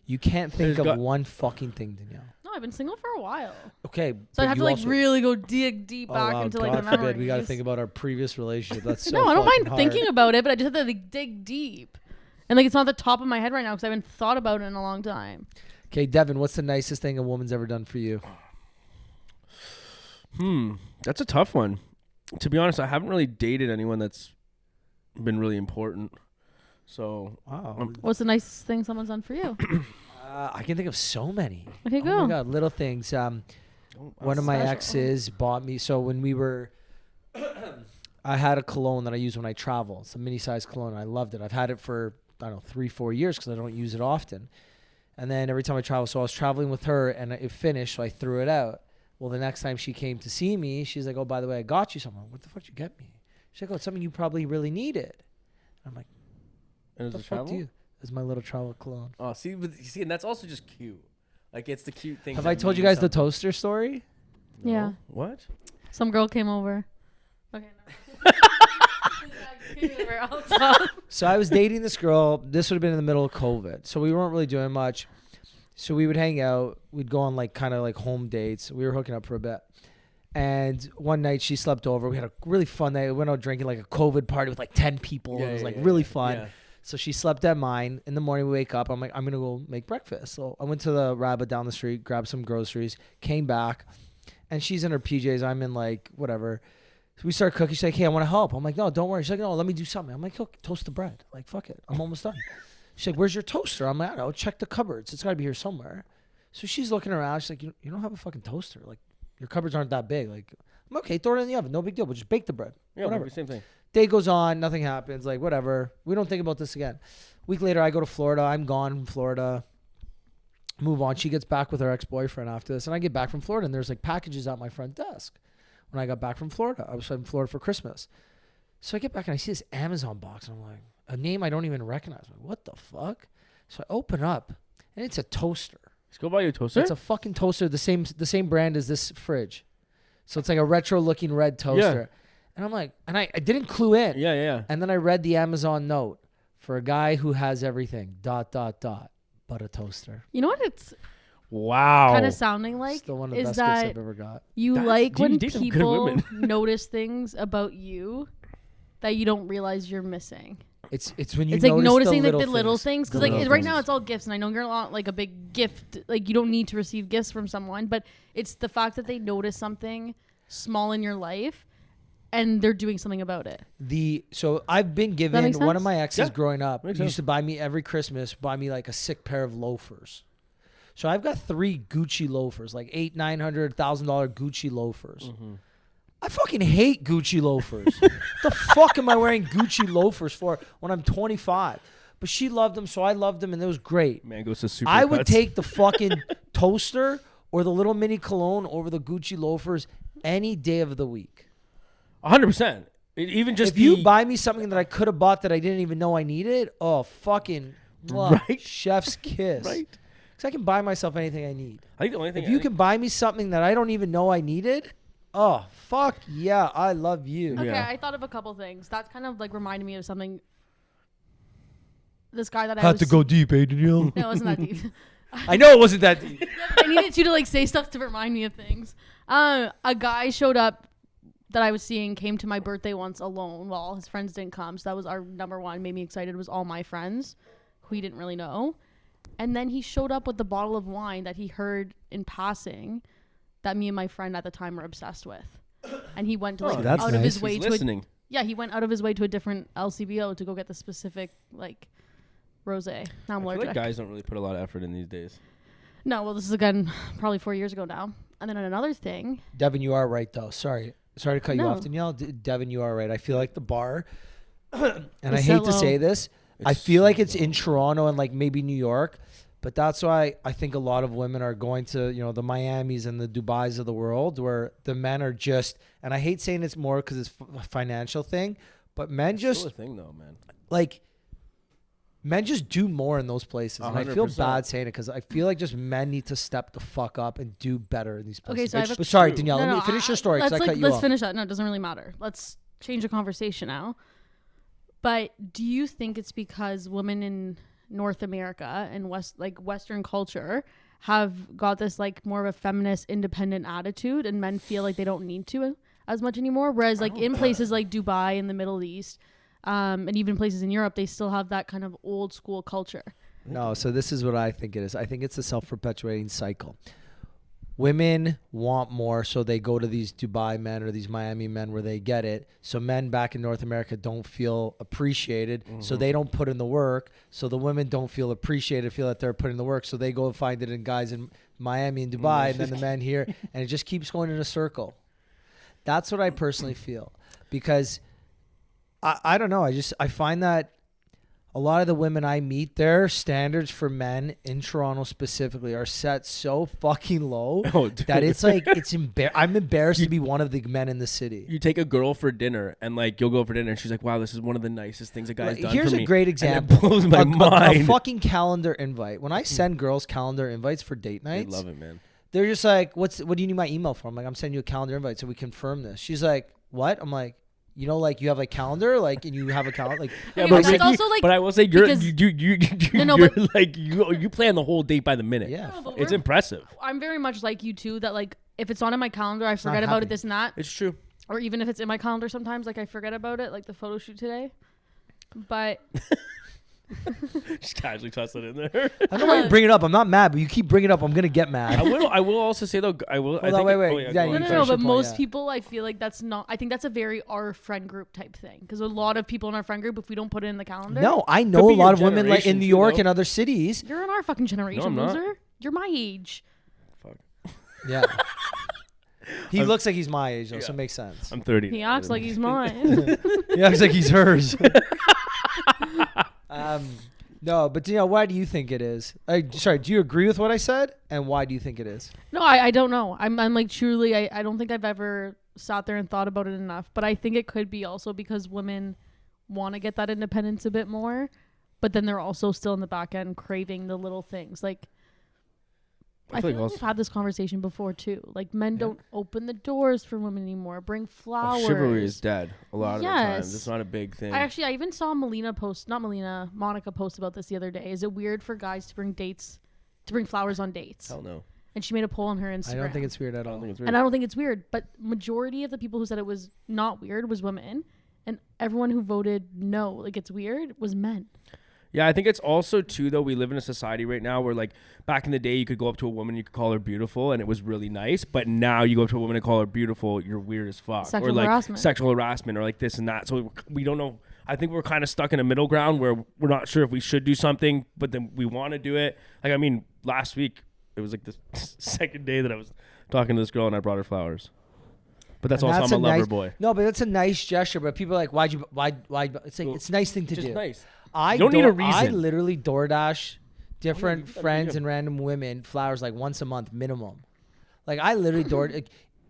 Speaker 2: You can't think of one fucking thing, Danielle.
Speaker 1: No, I've been single for a while.
Speaker 2: Okay,
Speaker 1: So I have to like really go dig deep back into like
Speaker 2: God
Speaker 1: the memories.
Speaker 2: forbid, we got to think about our previous relationship. That's so
Speaker 1: No, I don't mind
Speaker 2: hard.
Speaker 1: thinking about it, but I just have to like dig deep. And like it's not the top of my head right now because I haven't thought about it in a long time.
Speaker 2: Okay, Devon, what's the nicest thing a woman's ever done for you?
Speaker 3: That's a tough one. To be honest, I haven't really dated anyone that's been really important. So,
Speaker 2: Wow.
Speaker 1: What's the nicest thing someone's done for you?
Speaker 2: I can think of so many.
Speaker 1: Okay, go.
Speaker 2: Oh my God, little things. One of my exes bought me. So when we were, I had a cologne that I use when I travel. It's a mini-sized cologne. And I loved it. I've had it for, I don't know, 3-4 years because I don't use it often. And then every time I travel, so I was traveling with her and it finished, so I threw it out. Well, the next time she came to see me, she's like, oh, by the way, I got you something. What the fuck did you get me? She's like, oh, it's something you probably really needed. I'm like,
Speaker 3: and
Speaker 2: what the fuck do you? It's my little travel cologne.
Speaker 3: Oh, see, and that's also just cute. Like, it's the cute thing.
Speaker 2: Have I told you guys the toaster story?
Speaker 3: No.
Speaker 1: Yeah.
Speaker 3: What?
Speaker 1: Some girl came over. Okay. No.
Speaker 2: So I was dating this girl. This would have been in the middle of COVID. So we weren't really doing much. So we would hang out. We'd go on like kind of like home dates. We were hooking up for a bit. And one night she slept over. We had a really fun night. We went out drinking like a COVID party with like 10 people. It was like really fun.
Speaker 3: Yeah.
Speaker 2: So she slept at mine. In the morning we wake up. I'm like, I'm going to go make breakfast. So I went to the Rabbit down the street, grabbed some groceries, came back. And she's in her PJs. I'm in like whatever. So we start cooking. She's like, hey, I want to help. I'm like, no, don't worry. She's like, no, let me do something. I'm like, look, toast the bread. Like, fuck it. I'm almost done. She's like, where's your toaster? I'm like, I don't know. Check the cupboards. It's got to be here somewhere. So she's looking around. She's like, you don't have a fucking toaster. Like, your cupboards aren't that big. Like, I'm okay. Throw it in the oven. No big deal. We'll just bake the bread.
Speaker 3: Yeah,
Speaker 2: whatever.
Speaker 3: Same thing.
Speaker 2: Day goes on. Nothing happens. Like, whatever. We don't think about this again. Week later, I go to Florida. I'm gone from Florida. Move on. She gets back with her ex-boyfriend after this. And I get back from Florida, and there's, like, packages at my front desk. When I got back from Florida, I was in Florida for Christmas. So I get back, and I see this Amazon box, and I'm like, a name I don't even recognize. I'm like, what the fuck? So I open up, and it's a toaster.
Speaker 3: Let's go buy you a toaster.
Speaker 2: It's a fucking toaster, the same brand as this fridge. So it's like a retro-looking red toaster. Yeah. And I'm like, and I didn't clue in.
Speaker 3: Yeah.
Speaker 2: And then I read the Amazon note for a guy who has everything, ... but a toaster.
Speaker 1: You know what it's
Speaker 3: wow
Speaker 1: kind of sounding like?
Speaker 2: Still one of the
Speaker 1: is
Speaker 2: best
Speaker 1: that
Speaker 2: gifts I've ever got.
Speaker 1: You like when
Speaker 3: date some good
Speaker 1: people
Speaker 3: women.
Speaker 1: notice things about you that you don't realize you're missing.
Speaker 2: It's when you
Speaker 1: it's like noticing
Speaker 2: the
Speaker 1: like the little things because like
Speaker 2: little
Speaker 1: right
Speaker 2: things.
Speaker 1: now it's all gifts and I know you're not like a big gift, like you don't need to receive gifts from someone, but it's the fact that they notice something small in your life and they're doing something about it.
Speaker 2: So I've been given, one of my exes growing up
Speaker 3: Makes
Speaker 2: used
Speaker 3: sense.
Speaker 2: to buy me every Christmas, buy me like a sick pair of loafers. So I've got 3 Gucci loafers, like $800, $900,000 Gucci loafers.
Speaker 3: Mm-hmm.
Speaker 2: I fucking hate Gucci loafers. The fuck am I wearing Gucci loafers for when I'm 25? But she loved them, so I loved them, and it was great.
Speaker 3: Man goes to super.
Speaker 2: I would take the fucking toaster or the little mini cologne over the Gucci loafers any day of the week.
Speaker 3: 100%. Even just
Speaker 2: if you buy me something that I could have bought that I didn't even know I needed, oh, fucking
Speaker 3: right?
Speaker 2: Chef's kiss.
Speaker 3: Right.
Speaker 2: Because I can buy myself anything I need.
Speaker 3: I think the only thing
Speaker 2: if you can buy me something that I don't even know I needed, oh, fuck yeah, I love you.
Speaker 1: Okay,
Speaker 3: Yeah.
Speaker 1: I thought of a couple things. That kind of like reminded me of something. This guy that I
Speaker 2: Had
Speaker 1: was...
Speaker 2: to go deep, eh, Danielle?
Speaker 1: No, it wasn't that deep.
Speaker 2: I know it wasn't that deep.
Speaker 1: I needed you to like say stuff to remind me of things. A guy showed up that I was seeing, came to my birthday once alone while his friends didn't come. So that was our number one. Made me excited was all my friends who he didn't really know. And then he showed up with the bottle of wine that he heard in passing that me and my friend at the time were obsessed with. And he went to like
Speaker 2: that's
Speaker 1: out
Speaker 2: nice.
Speaker 1: of his way
Speaker 3: He's
Speaker 1: to
Speaker 3: listening.
Speaker 1: he went out of his way to a different LCBO to go get the specific like rosé. Now I'm
Speaker 3: I feel
Speaker 1: allergic.
Speaker 3: like guys don't really put a lot of effort in these days.
Speaker 1: No, well, this is again probably 4 years ago now. And then another thing.
Speaker 2: Devin, you are right though. Sorry to cut you
Speaker 1: No.
Speaker 2: off, Danielle. Devin, you are right. I feel like the bar, and I
Speaker 1: It's
Speaker 2: hate
Speaker 1: so
Speaker 2: to say
Speaker 1: low.
Speaker 2: this, I feel like it's in Toronto and like maybe New York, but that's why I think a lot of women are going to, you know, the Miamis and the Dubais of the world, where the men are just, and I hate saying it's more because it's a financial thing, but men
Speaker 3: It's
Speaker 2: just
Speaker 3: still a thing though, man.
Speaker 2: like. Men just do more in those places. And I feel
Speaker 3: 100%.
Speaker 2: bad saying it because I feel like just men need to step the fuck up and do better in these places.
Speaker 1: Okay, so I have a-
Speaker 2: But sorry,
Speaker 3: True.
Speaker 2: Danielle, let me finish your story because I cut you
Speaker 1: let's
Speaker 2: off.
Speaker 1: finish that. No, it doesn't really matter. Let's change the conversation now. But do you think it's because women in North America and Western culture have got this like more of a feminist, independent attitude, and men feel like they don't need to as much anymore? Whereas like in places like Dubai and the Middle East, and even places in Europe, they still have that kind of old school culture.
Speaker 2: No, so this is what I think it is. I think it's a self-perpetuating cycle. Women want more, so they go to these Dubai men or these Miami men where they get it. So men back in North America don't feel appreciated, so they don't put in the work. So the women don't feel appreciated, feel that they're putting in the work, so they go and find it in guys in Miami and Dubai, and then the men here, and it just keeps going in a circle. That's what I personally feel, because I don't know. I find that a lot of the women I meet, their standards for men in Toronto specifically are set so fucking low that it's like I'm embarrassed to be one of the men in the city.
Speaker 3: You take a girl for dinner and like you'll go for dinner and she's like, wow, this is one of the nicest things a guy's done
Speaker 2: Here's
Speaker 3: for me.
Speaker 2: a great
Speaker 3: And
Speaker 2: example.
Speaker 3: it blows my
Speaker 2: a
Speaker 3: mind.
Speaker 2: fucking calendar invite. When I send girls calendar invites for date
Speaker 3: They
Speaker 2: nights,
Speaker 3: love it, man.
Speaker 2: they're just like, what do you need my email for? I'm like, I'm sending you a calendar invite so we confirm this. She's like, what? I'm like, you know, like you have like calendar, like, and you have a calendar, like.
Speaker 3: Yeah,
Speaker 1: Okay,
Speaker 3: but,
Speaker 1: but that's
Speaker 3: Ricky,
Speaker 1: also, like,
Speaker 3: but I will say you're
Speaker 1: because-
Speaker 3: you're like you plan the whole date by the minute.
Speaker 2: Yeah.
Speaker 1: No, but
Speaker 3: It's
Speaker 1: we're-
Speaker 3: impressive.
Speaker 1: I'm very much like you too, that like if it's not in my calendar, I
Speaker 2: not
Speaker 1: forget about
Speaker 2: happening.
Speaker 1: it, this and that.
Speaker 3: It's true.
Speaker 1: Or even if it's in my calendar sometimes, like I forget about it, like the photo shoot today. But
Speaker 3: Just casually toss it in there.
Speaker 2: I don't know why you bring it up. I'm not mad, but you keep bringing it up. I'm gonna get
Speaker 3: I
Speaker 2: mad.
Speaker 3: will also say though, I will. I
Speaker 2: Hold on,
Speaker 3: think
Speaker 2: wait,
Speaker 3: it-
Speaker 2: wait.
Speaker 3: oh,
Speaker 2: Yeah,
Speaker 3: go
Speaker 2: you
Speaker 3: on.
Speaker 1: no,
Speaker 2: finish your
Speaker 1: but
Speaker 2: point,
Speaker 1: most
Speaker 2: yeah.
Speaker 1: people, I feel like that's not. I think that's a very our friend group type thing. Because a lot of people in our friend group, if we don't put it in the calendar,
Speaker 2: No, I
Speaker 3: Could
Speaker 2: know
Speaker 3: be
Speaker 2: a lot
Speaker 3: your
Speaker 2: of women like in
Speaker 3: generation
Speaker 2: New
Speaker 3: too,
Speaker 2: York
Speaker 3: though.
Speaker 2: and other cities.
Speaker 1: you're in our fucking generation,
Speaker 3: I'm not.
Speaker 1: loser. You're my age.
Speaker 3: Fuck.
Speaker 2: Yeah. He looks like he's my age, though, so
Speaker 3: Yeah.
Speaker 2: it makes sense.
Speaker 3: I'm 30.
Speaker 1: He acts like he's mine.
Speaker 2: He acts like he's hers. No, but Danielle, why do you think it is? Sorry, do you agree with what I said? And why do you think it is?
Speaker 1: No, I don't know. I'm like truly, I don't think I've ever sat there and thought about it enough. But I think it could be also because women want to get that independence a bit more, but then they're also still in the back end craving the little things. Like I feel like we've had this conversation before too. Like men don't open the doors for women anymore. Bring flowers.
Speaker 3: Chivalry is dead a lot of the
Speaker 1: Yes.
Speaker 3: times. It's not a big thing.
Speaker 1: I even saw Monica post about this the other day. Is it weird for guys to bring flowers on dates?
Speaker 3: Hell no.
Speaker 1: And she made a poll on her Instagram.
Speaker 2: I don't think it's weird at
Speaker 3: I don't
Speaker 2: all.
Speaker 3: think it's weird.
Speaker 1: And I don't think it's weird, but majority of the people who said it was not weird was women, and everyone who voted no, like it's weird, was men.
Speaker 3: Yeah, I think it's also too though we live in a society right now where like back in the day you could go up to a woman, you could call her beautiful and it was really nice, but now you go up to a woman and call her beautiful, you're weird as fuck.
Speaker 1: Sexual
Speaker 3: or like
Speaker 1: harassment.
Speaker 3: sexual harassment or like this and that. So we don't know. I think we're kind of stuck in a middle ground where we're not sure if we should do something, but then we want to do it. Like I mean, last week it was like the second day that I was talking to this girl and I brought her flowers. But that's
Speaker 2: And
Speaker 3: also I'm a lover
Speaker 2: nice,
Speaker 3: boy.
Speaker 2: No, but that's a nice gesture. But people are like, why? It's like it's a nice thing to
Speaker 3: Just
Speaker 2: do.
Speaker 3: nice.
Speaker 2: I
Speaker 3: don't need a
Speaker 2: I
Speaker 3: reason.
Speaker 2: literally DoorDash different
Speaker 3: you gotta
Speaker 2: friends
Speaker 3: be
Speaker 2: and random women flowers like once a month minimum. Like I literally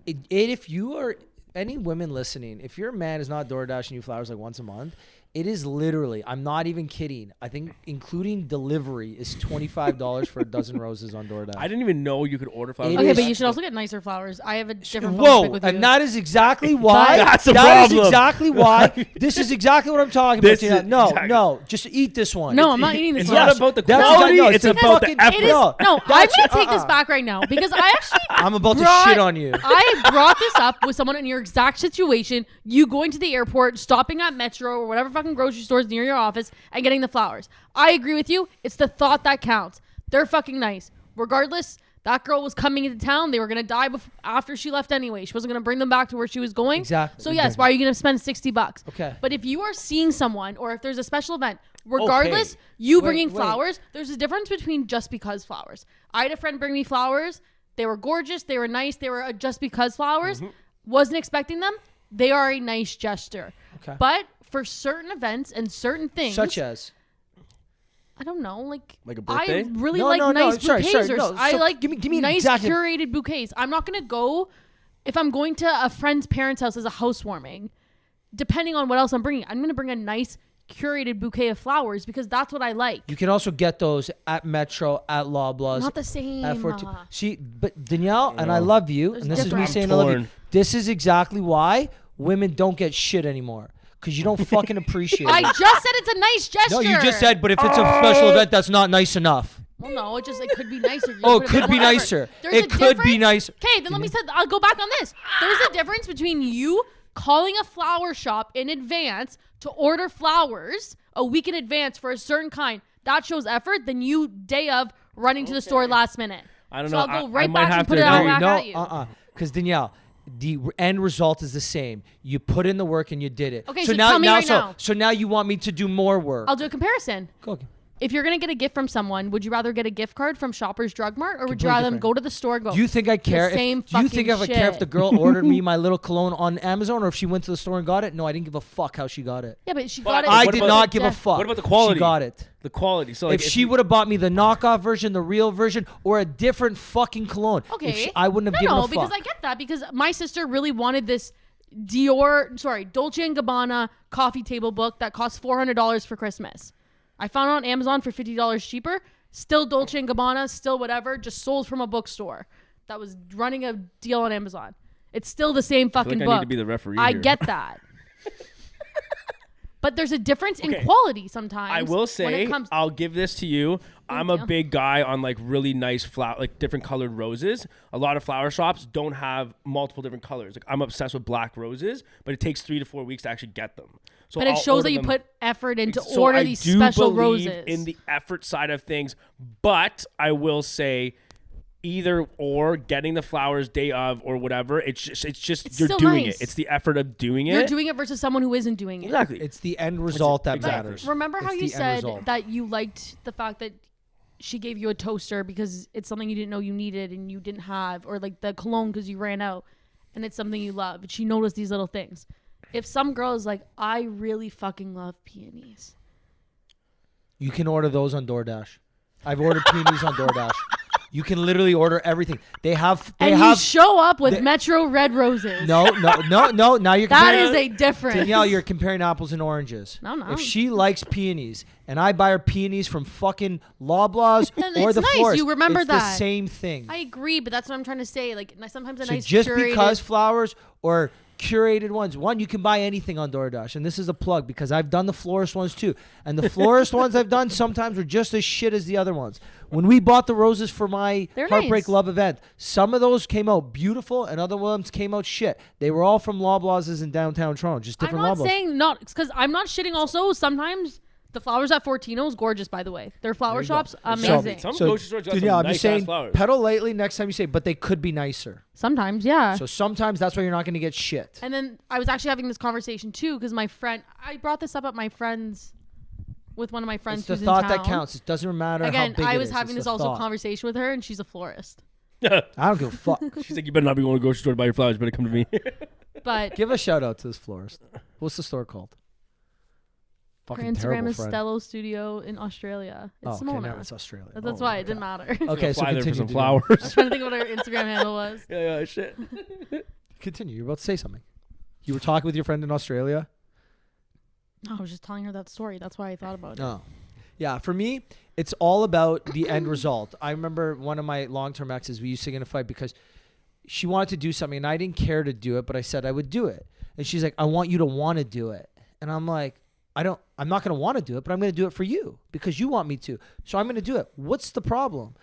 Speaker 2: if you are any women listening, if your man is not DoorDashing you flowers like once a month, it is literally, I'm not even kidding. I think including delivery is $25 for a dozen roses on DoorDash.
Speaker 3: I didn't even know you could order flowers.
Speaker 2: It
Speaker 1: Okay,
Speaker 2: is-
Speaker 1: but you should also get nicer flowers. I have a different bone to
Speaker 2: Whoa,
Speaker 1: pick with you.
Speaker 2: and that is exactly why.
Speaker 3: That's the
Speaker 2: that is
Speaker 3: problem.
Speaker 2: exactly why. This is exactly what I'm talking about.
Speaker 3: This
Speaker 2: Tina.
Speaker 3: is-
Speaker 2: No,
Speaker 3: exactly.
Speaker 2: no, just eat this one.
Speaker 1: No, I'm not eating this
Speaker 3: It's
Speaker 1: one.
Speaker 3: not about the
Speaker 2: That's
Speaker 3: quality.
Speaker 2: exactly- no,
Speaker 3: it's
Speaker 2: it's
Speaker 3: about the
Speaker 2: fucking-
Speaker 3: effort.
Speaker 1: It is
Speaker 2: No,
Speaker 1: no. I'm
Speaker 2: that's-
Speaker 1: gonna take this back right now because I actually
Speaker 2: I'm about to
Speaker 1: brought-
Speaker 2: shit on you.
Speaker 1: I brought this up with someone in your exact situation. You going to the airport, stopping at Metro or whatever fucking grocery stores near your office, and getting the flowers. I agree with you. It's the thought that counts. They're fucking nice, regardless. That girl was coming into town. They were going to die after she left anyway. She wasn't going to bring them back to where she was going.
Speaker 2: Exactly.
Speaker 1: So yes, why are you going to spend $60?
Speaker 2: Okay.
Speaker 1: But if you are seeing someone or if there's a special event, regardless, you bringing flowers, there's a difference between just because flowers. I had a friend bring me flowers. They were gorgeous. They were nice. They were just because flowers. Wasn't expecting them. They are a nice gesture.
Speaker 2: Okay.
Speaker 1: But for certain events and certain things.
Speaker 2: Such as?
Speaker 1: I don't know, like
Speaker 3: a birthday?
Speaker 1: I really like nice bouquets. I like
Speaker 2: give me
Speaker 1: nice
Speaker 2: exactly.
Speaker 1: curated bouquets. I'm not gonna go if I'm going to a friend's parents' house as a housewarming. Depending on what else I'm bringing, I'm gonna bring a nice curated bouquet of flowers because that's what I like.
Speaker 2: You can also get those at Metro, at Loblaws.
Speaker 1: Not the same.
Speaker 2: At 14. See, but Danielle, and I love you, and this is me
Speaker 1: difference.
Speaker 2: saying I love you. This is exactly why women don't get shit anymore. Because you don't fucking appreciate
Speaker 1: I
Speaker 2: it.
Speaker 1: just said it's a nice gesture.
Speaker 2: No, you just said, but if it's a special event, that's not nice enough.
Speaker 1: Well, no, it could be nicer.
Speaker 2: Oh, it could be nicer. It could be nicer.
Speaker 1: Okay, then let me say, I'll go back on this. There's a difference between you calling a flower shop in advance to order flowers a week in advance for a certain kind. That shows effort than you day of running to the store last minute.
Speaker 3: I don't
Speaker 1: so
Speaker 3: know.
Speaker 1: I'll go
Speaker 3: I
Speaker 1: right
Speaker 3: might
Speaker 1: back
Speaker 3: have
Speaker 1: and put
Speaker 3: to
Speaker 1: it all
Speaker 3: agree.
Speaker 1: back
Speaker 2: No,
Speaker 1: at you.
Speaker 2: Because Danielle, the end result is the same. You put in the work and you did it.
Speaker 1: Okay, so tell me right now.
Speaker 2: So now you want me to do more work.
Speaker 1: I'll do a comparison.
Speaker 2: Go.
Speaker 1: If you're going to get a gift from someone, would you rather get a gift card from Shoppers Drug Mart or would you
Speaker 2: Completely
Speaker 1: rather them
Speaker 2: different.
Speaker 1: go to the store and go,
Speaker 2: Do you think I care?
Speaker 1: the same
Speaker 2: Do you think
Speaker 1: fucking
Speaker 2: I care if
Speaker 1: shit?
Speaker 2: the girl ordered me my little cologne on Amazon or if she went to the store and got it? No, I didn't give a fuck how she got it.
Speaker 1: Yeah, but she
Speaker 3: But
Speaker 1: got it.
Speaker 2: I
Speaker 3: What
Speaker 2: did
Speaker 3: about-
Speaker 2: not give a fuck.
Speaker 3: What about the quality?
Speaker 2: She got it.
Speaker 3: The quality. So like,
Speaker 2: If she would have bought me the knockoff version, the real version, or a different fucking cologne,
Speaker 1: Okay.
Speaker 2: I wouldn't have given a fuck.
Speaker 1: because I get that because my sister really wanted this Dolce & Gabbana coffee table book that cost $400 for Christmas. I found it on Amazon for $50 cheaper. Still Dolce & Gabbana, still whatever, just sold from a bookstore that was running a deal on Amazon. It's still the same fucking
Speaker 3: I
Speaker 1: book.
Speaker 3: need to be the referee
Speaker 1: I
Speaker 3: here.
Speaker 1: get that. But there's a difference in
Speaker 3: Okay.
Speaker 1: quality sometimes.
Speaker 3: I will
Speaker 1: when
Speaker 3: say,
Speaker 1: it comes.
Speaker 3: I'll give this to you. I'm a
Speaker 1: you.
Speaker 3: big guy on like really nice flower, like different colored roses. A lot of flower shops don't have multiple different colors. Like I'm obsessed with black roses, but it takes 3 to 4 weeks to actually get them. So
Speaker 1: But it
Speaker 3: I'll
Speaker 1: shows
Speaker 3: order
Speaker 1: that you
Speaker 3: them.
Speaker 1: put effort into
Speaker 3: So
Speaker 1: order
Speaker 3: I
Speaker 1: these
Speaker 3: do
Speaker 1: special
Speaker 3: believe
Speaker 1: roses.
Speaker 3: in the effort side of things, but I will say either or getting the flowers day of or whatever. It's just you're
Speaker 1: still
Speaker 3: doing
Speaker 1: nice.
Speaker 3: it. It's the effort of doing
Speaker 1: You're
Speaker 3: it.
Speaker 1: doing it versus someone who isn't doing it.
Speaker 3: Exactly.
Speaker 2: It's the end result that
Speaker 3: Exactly.
Speaker 2: matters.
Speaker 1: Remember how
Speaker 2: It's
Speaker 1: you
Speaker 2: the end
Speaker 1: said
Speaker 2: result.
Speaker 1: that you liked the fact that she gave you a toaster because it's something you didn't know you needed and you didn't have, or like the cologne because you ran out and it's something you love. And she noticed these little things. If some girl is like, I really fucking love peonies.
Speaker 2: You can order those on DoorDash. I've ordered peonies on DoorDash. You can literally order everything. They have.
Speaker 1: You show up with Metro red roses.
Speaker 2: No. Now you're
Speaker 1: That
Speaker 2: comparing.
Speaker 1: is a difference.
Speaker 2: Danielle, you're comparing apples and oranges.
Speaker 1: No.
Speaker 2: If she likes peonies and I buy her peonies from fucking Loblaws
Speaker 1: Then
Speaker 2: or
Speaker 1: it's
Speaker 2: the
Speaker 1: nice.
Speaker 2: florist,
Speaker 1: You remember
Speaker 2: it's
Speaker 1: that.
Speaker 2: the same thing.
Speaker 1: I agree, but that's what I'm trying to say. Like sometimes a
Speaker 2: So
Speaker 1: nice
Speaker 2: just
Speaker 1: curated,
Speaker 2: because flowers or curated ones, one, you can buy anything on DoorDash, and this is a plug because I've done the florist ones too, and the florist ones I've done sometimes were just as shit as the other ones. When we bought the roses for my
Speaker 1: They're
Speaker 2: Heartbreak
Speaker 1: nice.
Speaker 2: Love event, some of those came out beautiful and other ones came out shit. They were all from Loblaws in downtown Toronto, just
Speaker 1: I'm
Speaker 2: different
Speaker 1: not
Speaker 2: Loblaws.
Speaker 1: saying not because I'm not shitting. Also, sometimes the flowers at Fortino is gorgeous. By the way, their flower shops amazing.
Speaker 3: Some grocery stores got
Speaker 2: Danielle,
Speaker 3: some
Speaker 2: I'm
Speaker 3: nice
Speaker 2: just saying,
Speaker 3: ass flowers.
Speaker 2: pedal lightly next time you say, but they could be nicer.
Speaker 1: Sometimes, yeah.
Speaker 2: So sometimes that's why you're not going to get shit.
Speaker 1: And then I was actually having this conversation too because my friend, I brought this up at my friend's with one of my friends
Speaker 2: It's the
Speaker 1: who's
Speaker 2: thought
Speaker 1: in
Speaker 2: that
Speaker 1: town.
Speaker 2: counts. It doesn't matter
Speaker 1: Again,
Speaker 2: how big
Speaker 1: I
Speaker 2: it
Speaker 1: was
Speaker 2: is.
Speaker 1: having
Speaker 2: It's
Speaker 1: this
Speaker 2: the
Speaker 1: also
Speaker 2: thought.
Speaker 1: conversation with her, and she's a florist.
Speaker 2: I don't give a fuck.
Speaker 3: She's like, you better not be going to the grocery store to buy your flowers. You better come to me.
Speaker 1: But
Speaker 2: Give a shout out to this florist. What's the store called?
Speaker 1: her
Speaker 2: Fucking
Speaker 1: Instagram
Speaker 2: terrible
Speaker 1: is
Speaker 2: friend.
Speaker 1: Stello Studio in Australia. It's
Speaker 2: Oh, okay,
Speaker 1: Simona.
Speaker 2: now it's Australia.
Speaker 1: That's
Speaker 2: Oh
Speaker 1: why
Speaker 2: my
Speaker 1: it didn't
Speaker 2: God.
Speaker 1: matter.
Speaker 2: Okay, so
Speaker 3: Fly there for
Speaker 2: continue.
Speaker 3: some
Speaker 2: Danielle.
Speaker 3: flowers.
Speaker 1: I was trying to think of what her Instagram handle was.
Speaker 3: yeah, shit.
Speaker 2: Continue. You're about to say something. You were talking with your friend in Australia?
Speaker 1: No, I was just telling her that story. That's why I thought about it.
Speaker 2: No. Yeah, for me, it's all about the end result. I remember one of my long-term exes, we used to get in a fight because she wanted to do something, and I didn't care to do it, but I said I would do it. And she's like, I want you to want to do it. And I'm like, I'm not going to want to do it, but I'm going to do it for you because you want me to. So I'm going to do it. What's the problem?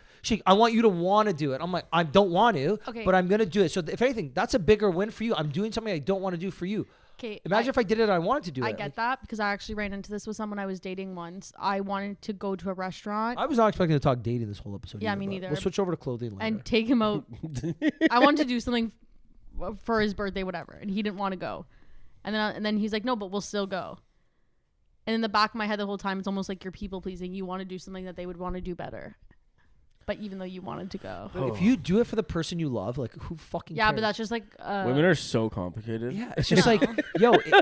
Speaker 2: I want you to want to do it. I'm like, I don't want to,
Speaker 1: Okay.
Speaker 2: but I'm going to do it. So if anything, that's a bigger win for you. I'm doing something I don't want to do for you.
Speaker 1: Okay.
Speaker 2: Imagine if I did it, I wanted to do it.
Speaker 1: I get that because I actually ran into this with someone I was dating once. I wanted to go to a restaurant.
Speaker 2: I was not expecting to talk dating this whole episode.
Speaker 1: Yeah,
Speaker 2: either,
Speaker 1: me
Speaker 2: but
Speaker 1: neither.
Speaker 2: We'll switch over to clothing later.
Speaker 1: And take him out. I wanted to do something for his birthday, whatever, and he didn't want to go. And then he's like, no, but we'll still go. And in the back of my head the whole time, it's almost like you're people pleasing. You want to do something that they would want to do better. But even though you wanted to go.
Speaker 2: But if you do it for the person you love, like who fucking
Speaker 1: Yeah,
Speaker 2: cares?
Speaker 1: but that's just like
Speaker 3: Women are so complicated.
Speaker 2: Yeah, it's just like,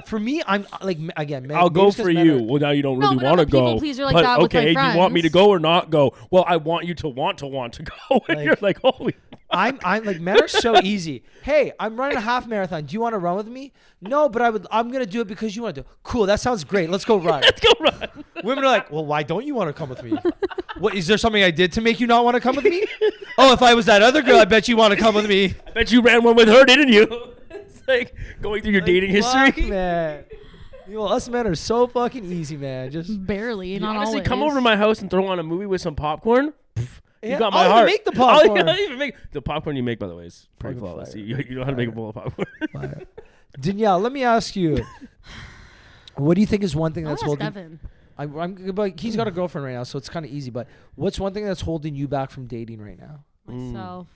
Speaker 2: for me, I'm like, again,
Speaker 3: I'll go for you. Well, now you don't really want to go.
Speaker 1: People pleaser like
Speaker 3: but
Speaker 1: that with my
Speaker 3: okay, do you want me to
Speaker 1: friends.
Speaker 3: go or not go? Well, I want you to want to go. And
Speaker 2: Like-
Speaker 3: you're like, holy.
Speaker 2: I'm like, men are so easy. Hey, I'm running a half marathon. Do you want to run with me? No, but I'm gonna do it because you want to. Cool, that sounds great. Let's go run.
Speaker 3: Let's go run.
Speaker 2: Women are like, well, why don't you want to come with me? What is there something I did to make you not want to come with me? Oh, if I was that other girl, I bet you want to come with me.
Speaker 3: I bet you ran one with her, didn't you? It's like going through your dating
Speaker 2: Fuck,
Speaker 3: history.
Speaker 2: man. You know, us men are so fucking easy, man. Just
Speaker 1: barely, not
Speaker 3: Honestly,
Speaker 1: always.
Speaker 3: come over to my house and throw on a movie with some popcorn.
Speaker 2: yeah,
Speaker 3: You got my
Speaker 2: I'll even
Speaker 3: heart.
Speaker 2: make the popcorn.
Speaker 3: I'll even make the popcorn you make, by the way, is pretty
Speaker 2: Fucking
Speaker 3: flawless.
Speaker 2: fire.
Speaker 3: You know how to make a bowl of popcorn.
Speaker 2: Fire. Danielle, let me ask you. What do you think is one thing
Speaker 1: I'll
Speaker 2: that's
Speaker 1: ask
Speaker 2: holding?
Speaker 1: Devon.
Speaker 2: I'm like, he's got a girlfriend right now, so it's kind of easy. But what's one thing that's holding you back from dating right now?
Speaker 1: Myself.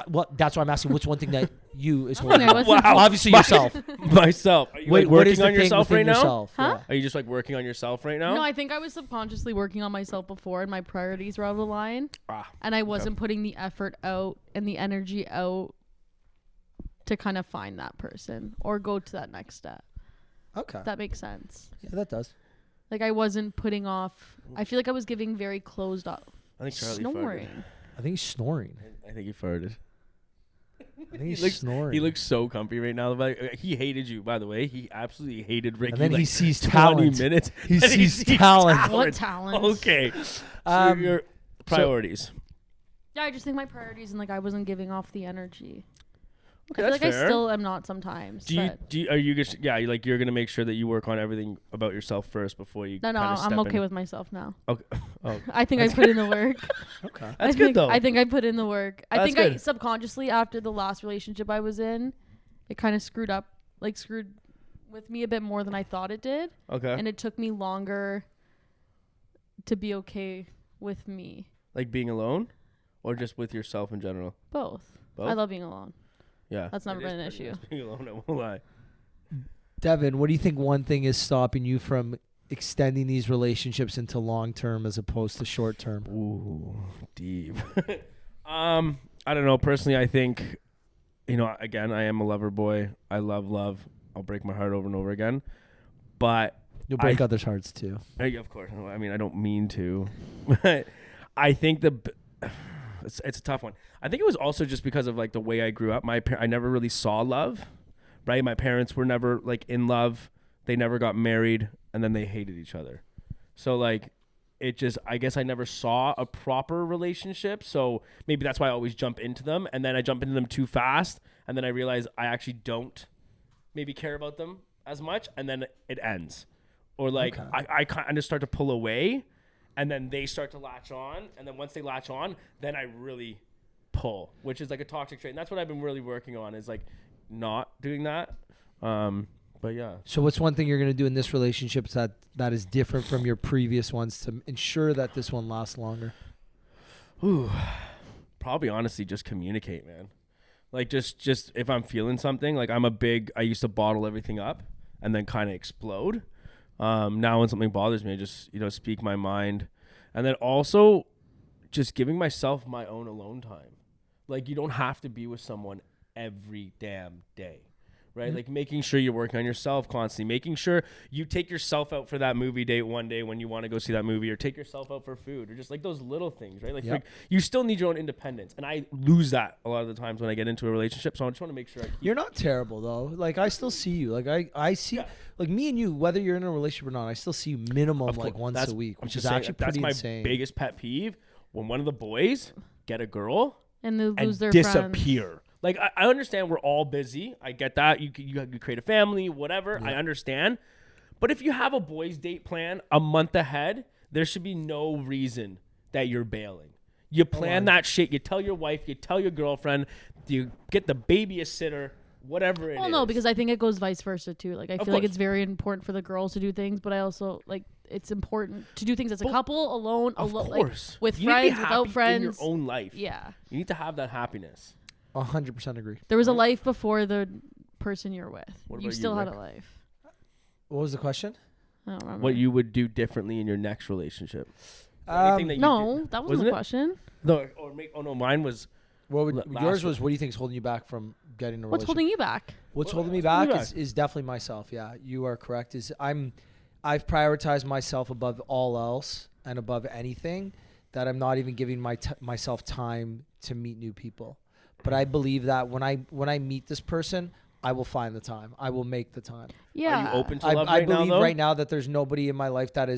Speaker 2: Well, that's why I'm asking. What's one thing that you is
Speaker 1: I
Speaker 2: holding?
Speaker 1: think I
Speaker 2: you back?
Speaker 1: wasn't-
Speaker 3: Wow.
Speaker 2: Obviously yourself.
Speaker 3: Myself. Are you
Speaker 2: Wait,
Speaker 3: like
Speaker 2: what is
Speaker 3: working
Speaker 2: the
Speaker 3: on
Speaker 2: thing
Speaker 3: yourself
Speaker 2: within
Speaker 3: right now?
Speaker 2: yourself?
Speaker 1: Huh?
Speaker 2: Yeah.
Speaker 3: Are you just like working on yourself right now?
Speaker 1: No, I think I was subconsciously working on myself before and my priorities were out of the line.
Speaker 3: Ah,
Speaker 1: And I wasn't putting the effort out and the energy out to kind of find that person or go to that next step.
Speaker 2: Okay.
Speaker 1: If that makes sense.
Speaker 2: Yeah, that does.
Speaker 1: Like I wasn't putting off. I feel like I was giving very closed off.
Speaker 3: I think Charlie
Speaker 1: Snoring.
Speaker 3: farted.
Speaker 2: I think he's snoring.
Speaker 3: I think he farted.
Speaker 2: I think he's
Speaker 3: looks-
Speaker 2: snoring.
Speaker 3: He looks so comfy right now. Like, he hated you, by the way. He absolutely hated Ricky.
Speaker 2: and then
Speaker 3: like
Speaker 2: he sees
Speaker 3: 20
Speaker 2: talent.
Speaker 3: minutes.
Speaker 2: He
Speaker 3: And
Speaker 2: sees talent.
Speaker 1: What talent?
Speaker 3: Okay. So
Speaker 2: Um,
Speaker 3: your priorities.
Speaker 1: Yeah, I just think my priorities and like I wasn't giving off the energy.
Speaker 3: Okay,
Speaker 1: I feel
Speaker 3: that's
Speaker 1: like
Speaker 3: fair.
Speaker 1: I still am not sometimes.
Speaker 3: Are you just you're gonna make sure that you work on everything about yourself first before you
Speaker 1: No,
Speaker 3: kinda
Speaker 1: I'm
Speaker 3: step
Speaker 1: okay
Speaker 3: in?
Speaker 1: with myself now.
Speaker 3: Okay. Oh,
Speaker 1: I think I put in the work.
Speaker 2: Okay.
Speaker 3: That's good, though.
Speaker 1: I think I put in the work. I
Speaker 3: That's
Speaker 1: think I
Speaker 3: good.
Speaker 1: subconsciously after the last relationship I was in, it kind of screwed with me a bit more than I thought it did.
Speaker 3: okay.
Speaker 1: And it took me longer to be okay with me.
Speaker 3: Like being alone, or just with yourself in general.
Speaker 1: Both.
Speaker 3: Both?
Speaker 1: I love being alone.
Speaker 3: Yeah.
Speaker 1: That's never
Speaker 3: It is
Speaker 1: been an
Speaker 3: pretty
Speaker 1: issue.
Speaker 3: nice being alone, I won't lie.
Speaker 2: Devin, what do you think one thing is stopping you from extending these relationships into long term as opposed to short term?
Speaker 3: Ooh, deep. I don't know. Personally, I think, again, I am a lover boy. I love love. I'll break my heart over and over again. But
Speaker 2: You'll break others' hearts too.
Speaker 3: of course, I mean, I don't mean to. But I think it's a tough one. I think it was also just because of like the way I grew up. I never really saw love, right? My parents were never like in love. They never got married, and then they hated each other. So like, I guess I never saw a proper relationship. So maybe that's why I always jump into them, and then I jump into them too fast, and then I realize I actually don't maybe care about them as much, and then it ends. Or like
Speaker 2: Okay.
Speaker 3: I kind of start to pull away, and then they start to latch on, and then once they latch on, then I really pull, which is like a toxic trait. And that's what I've been really working on, is like not doing that. But yeah.
Speaker 2: So what's one thing you're going to do in this relationship that is different from your previous ones to ensure that this one lasts longer?
Speaker 3: Ooh, probably honestly just communicate, man. Like just if I'm feeling something, like I used to bottle everything up and then kind of explode. Now when something bothers me, I just, speak my mind. And then also just giving myself my own alone time. Like you don't have to be with someone every damn day, right?
Speaker 2: Mm-hmm.
Speaker 3: Like making sure you're working on yourself constantly, making sure you take yourself out for that movie date one day when you want to go see that movie, or take yourself out for food, or just like those little things, right? Like,
Speaker 2: Yep.
Speaker 3: like you still need your own independence. And I lose that a lot of the times when I get into a relationship. So I just want to make sure I keep
Speaker 2: You're not terrible though. Like I still see you. Like I see, like me and you, whether you're in a relationship or not, I still see you minimum
Speaker 3: Of
Speaker 2: like
Speaker 3: course.
Speaker 2: once
Speaker 3: That's-
Speaker 2: a week,
Speaker 3: I'm
Speaker 2: which
Speaker 3: just
Speaker 2: is
Speaker 3: saying
Speaker 2: actually
Speaker 3: that's
Speaker 2: pretty
Speaker 3: my
Speaker 2: insane.
Speaker 3: biggest pet peeve, when one of the boys get a girl
Speaker 1: And they lose
Speaker 3: and
Speaker 1: their friends.
Speaker 3: disappear. Like I understand we're all busy. I get that. You create a family, whatever.
Speaker 2: Yeah.
Speaker 3: I understand. But if you have a boys' date plan a month ahead, there should be no reason that you're bailing. You plan that shit. You tell your wife. You tell your girlfriend. You get the baby a sitter, whatever it is.
Speaker 1: Well, no, because I think it goes vice versa too. Like I
Speaker 3: Of
Speaker 1: feel like
Speaker 3: course.
Speaker 1: it's very important for the girls to do things, but I also like it's important to do things as a couple, alone,
Speaker 3: Of
Speaker 1: like
Speaker 3: course.
Speaker 1: with
Speaker 3: You need to be
Speaker 1: friends, without
Speaker 3: happy
Speaker 1: friends.
Speaker 3: in your own life.
Speaker 1: Yeah.
Speaker 3: You need to have that happiness.
Speaker 2: 100% agree.
Speaker 1: There was a life before the person you're with.
Speaker 3: What
Speaker 1: You
Speaker 3: about you,
Speaker 1: still had a
Speaker 3: Rick?
Speaker 1: life.
Speaker 2: What was the question?
Speaker 1: I don't remember.
Speaker 3: What you would do differently in your next relationship? Anything that you
Speaker 1: No,
Speaker 3: did-
Speaker 1: that wasn't
Speaker 3: wasn't
Speaker 1: the
Speaker 3: it?
Speaker 1: question.
Speaker 3: No, or make. Oh no, mine was.
Speaker 2: What would,
Speaker 3: Last
Speaker 2: yours
Speaker 3: one.
Speaker 2: was, what do you think is holding you back from getting a
Speaker 1: What's
Speaker 2: relationship?
Speaker 1: holding you back?
Speaker 2: What's
Speaker 3: What-
Speaker 2: holding me
Speaker 3: what's holding
Speaker 2: back
Speaker 3: you
Speaker 2: is definitely myself. Yeah, you are correct. I've prioritized myself above all else and above anything, that I'm not even giving myself time to meet new people. But I believe that when I meet this person, I will find the time. I will make the time.
Speaker 1: Yeah.
Speaker 3: Are you open to
Speaker 2: I,
Speaker 3: love
Speaker 2: I
Speaker 3: right now,
Speaker 2: believe
Speaker 3: though?
Speaker 2: right now that there's nobody in my life that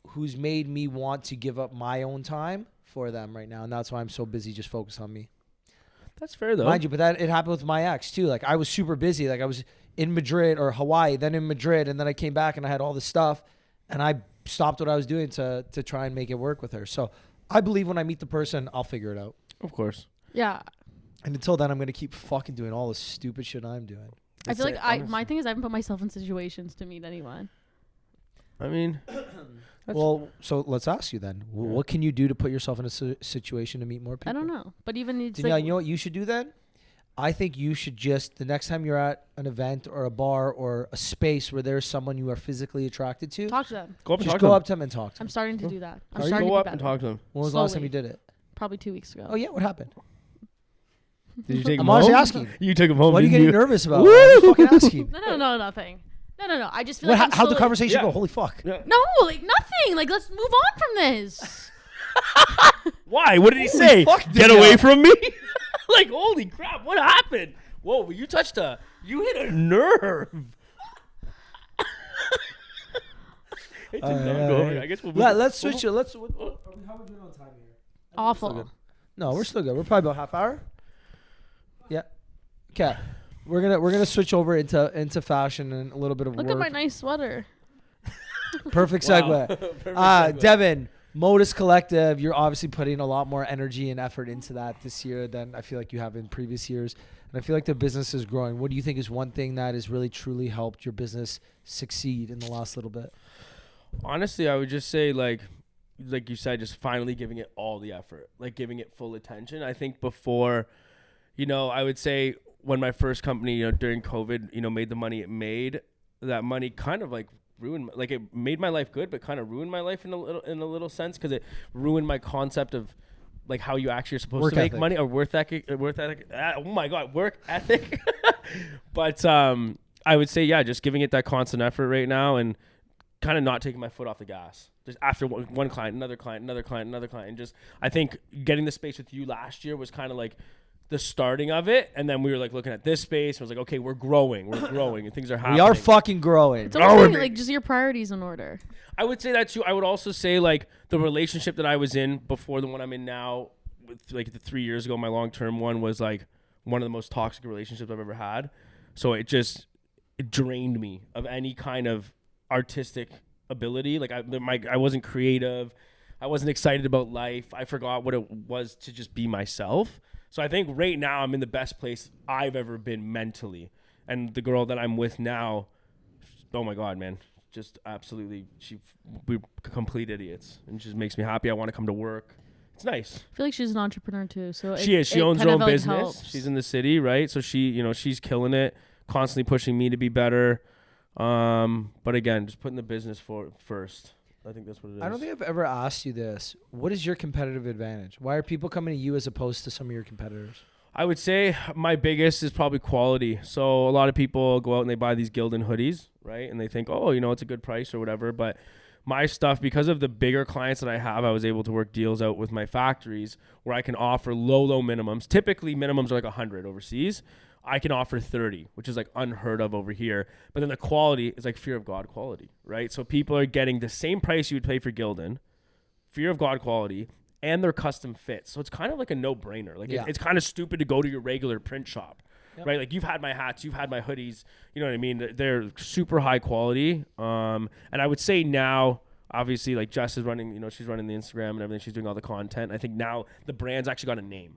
Speaker 2: who's made me want to give up my own time for them right now, and that's why I'm so busy just focused on me.
Speaker 3: That's fair though.
Speaker 2: Mind you, but that it happened with my ex too. Like I was super busy. Like I was in Madrid or Hawaii, then in Madrid, and then I came back and I had all this stuff, and I stopped what I was doing to try and make it work with her. So I believe when I meet the person, I'll figure it out.
Speaker 3: Of course.
Speaker 1: Yeah.
Speaker 2: And until then, I'm gonna keep fucking doing all the stupid shit I'm doing.
Speaker 1: I feel like
Speaker 3: That's it,
Speaker 1: my
Speaker 3: honestly.
Speaker 1: thing is I haven't put myself in situations to meet anyone.
Speaker 3: I mean,
Speaker 2: Well, so let's ask you then. What can you do to put yourself in a situation to meet more people?
Speaker 1: I don't know, but even it's
Speaker 2: Danielle,
Speaker 1: like
Speaker 2: you know what you should do then? I think you should just, the next time you're at an event or a bar or a space where there's someone you are physically attracted to,
Speaker 1: talk to them.
Speaker 3: go up and
Speaker 2: just
Speaker 3: talk
Speaker 2: go
Speaker 3: to
Speaker 2: up to them and talk to them.
Speaker 1: I'm starting to do that. I'm
Speaker 2: Are you?
Speaker 1: starting
Speaker 3: Go
Speaker 1: to
Speaker 3: up
Speaker 1: be
Speaker 3: and
Speaker 1: better.
Speaker 3: talk to them.
Speaker 2: When was the last time
Speaker 1: slowly.
Speaker 2: you did it?
Speaker 1: Probably 2 weeks ago.
Speaker 2: Oh, yeah, what happened?
Speaker 3: Did you take him
Speaker 2: I'm honestly
Speaker 3: home?
Speaker 2: asking.
Speaker 3: You took him home.
Speaker 2: What are you
Speaker 3: didn't
Speaker 2: getting nervous about?
Speaker 3: Woo!
Speaker 2: I'm just fucking asking.
Speaker 1: No, nothing. No. I just feel like I'm
Speaker 2: How'd the
Speaker 1: slowly-
Speaker 2: conversation
Speaker 3: Yeah.
Speaker 2: go? Holy fuck.
Speaker 3: Yeah.
Speaker 1: No, like nothing. Like let's move on from this.
Speaker 3: Why? What did he
Speaker 2: Holy
Speaker 3: say?
Speaker 2: fuck,
Speaker 3: Get
Speaker 2: Danielle.
Speaker 3: away from me! Like, holy crap! What happened? Whoa! You hit a nerve. Hey, Danielle, go over. I guess we'll move on.
Speaker 2: Let's switch it. How are we doing on time here?
Speaker 1: Awful.
Speaker 2: No, we're still good. We're probably about half hour. Yeah. Okay. We're gonna switch over into fashion and a little bit of
Speaker 1: Look
Speaker 2: work.
Speaker 1: at my nice sweater.
Speaker 2: Perfect
Speaker 3: Wow.
Speaker 2: segue.
Speaker 3: Perfect segue.
Speaker 2: Devon, Modus Collective, you're obviously putting a lot more energy and effort into that this year than I feel like you have in previous years. And I feel like the business is growing. What do you think is one thing that has really truly helped your business succeed in the last little bit?
Speaker 3: Honestly, I would just say like you said, just finally giving it all the effort, like giving it full attention. I think before, I would say when my first company, during COVID, made the money it made, that money kind of like ruined, like it made my life good, but kind of ruined my life in a little sense, because it ruined my concept of like how you actually are supposed
Speaker 2: Work
Speaker 3: to make
Speaker 2: ethic.
Speaker 3: money, or work ethic. Oh my God, work ethic. But I would say, yeah, just giving it that constant effort right now, and kind of not taking my foot off the gas. Just after one client, another client, and just I think getting the space with you last year was kind of like the starting of it, and then we were like looking at this space. And I was like, okay, we're growing, and things are happening.
Speaker 2: We are fucking growing.
Speaker 1: It's almost like just your priorities in order.
Speaker 3: I would say that too. I would also say like the relationship that I was in before the one I'm in now, with like the 3 years ago, my long-term one was like one of the most toxic relationships I've ever had. So it drained me of any kind of artistic ability. Like I wasn't creative. I wasn't excited about life. I forgot what it was to just be myself. So I think right now I'm in the best place I've ever been mentally. And the girl that I'm with now, oh my God, man, just absolutely, we're complete idiots, and it just makes me happy. I want to come to work. It's nice.
Speaker 1: I feel like she's an entrepreneur too. So
Speaker 3: She is. She
Speaker 1: it
Speaker 3: owns her
Speaker 1: kind
Speaker 3: own
Speaker 1: of, like,
Speaker 3: business.
Speaker 1: helps.
Speaker 3: She's in the city, right? So she's killing it, constantly pushing me to be better. But again, just putting the business first. I think that's what it is.
Speaker 2: I don't think I've ever asked you this. What is your competitive advantage? Why are people coming to you as opposed to some of your competitors?
Speaker 3: I would say my biggest is probably quality. So a lot of people go out and they buy these Gildan hoodies, right? And they think, oh, it's a good price or whatever. But my stuff, because of the bigger clients that I have, I was able to work deals out with my factories where I can offer low minimums. Typically, minimums are like 100 overseas. I can offer 30, which is like unheard of over here. But then the quality is like fear of God quality, right? So people are getting the same price you would pay for Gildan, fear of God quality, and their custom fits. So it's kind of like a no-brainer. Like
Speaker 2: Yeah.
Speaker 3: it's kind of stupid to go to your regular print shop,
Speaker 2: Yep.
Speaker 3: right? Like you've had my hats, you've had my hoodies. You know what I mean? They're super high quality. And I would say now, obviously, like Jess is running, she's running the Instagram and everything. She's doing all the content. I think now the brand's actually got a name.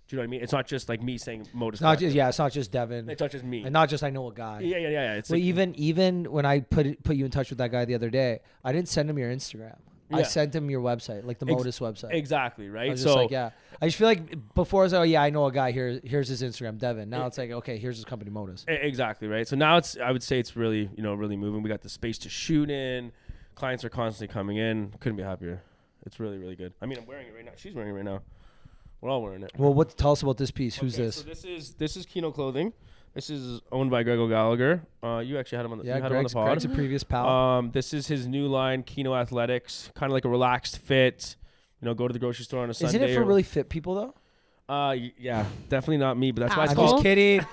Speaker 3: Do you know what I mean? It's not just like me saying Modus.
Speaker 2: It's not
Speaker 3: Collective.
Speaker 2: just, yeah, it's not just Devin.
Speaker 3: It's not just me.
Speaker 2: And not just I know a guy.
Speaker 3: Yeah. It's
Speaker 2: Well,
Speaker 3: like,
Speaker 2: even when I put you in touch with that guy the other day, I didn't send him your Instagram. I sent him your website, like the Modus website.
Speaker 3: Exactly, right?
Speaker 2: I was just like, yeah. I just feel like before I was like, oh yeah, I know a guy. Here's his Instagram, Devin. Now it's like, okay, here's his company, Modus.
Speaker 3: Exactly, right? So now I would say it's really, really moving. We got the space to shoot in. Clients are constantly coming in. Couldn't be happier. It's really, really good. I mean, I'm wearing it right now. She's wearing it right now. We're all wearing it.
Speaker 2: Well, tell us about this piece. Who's this?
Speaker 3: So this is Kino Clothing. This is owned by Greg O'Gallagher. You actually had him on the, pod.
Speaker 2: Greg's a previous pal.
Speaker 3: This is his new line, Kino Athletics, kind of like a relaxed fit. Go to the grocery store on a Sunday.
Speaker 2: Isn't it for really fit people though?
Speaker 3: Yeah, definitely not me, but that's why it's
Speaker 2: I'm
Speaker 3: called.
Speaker 2: just kidding.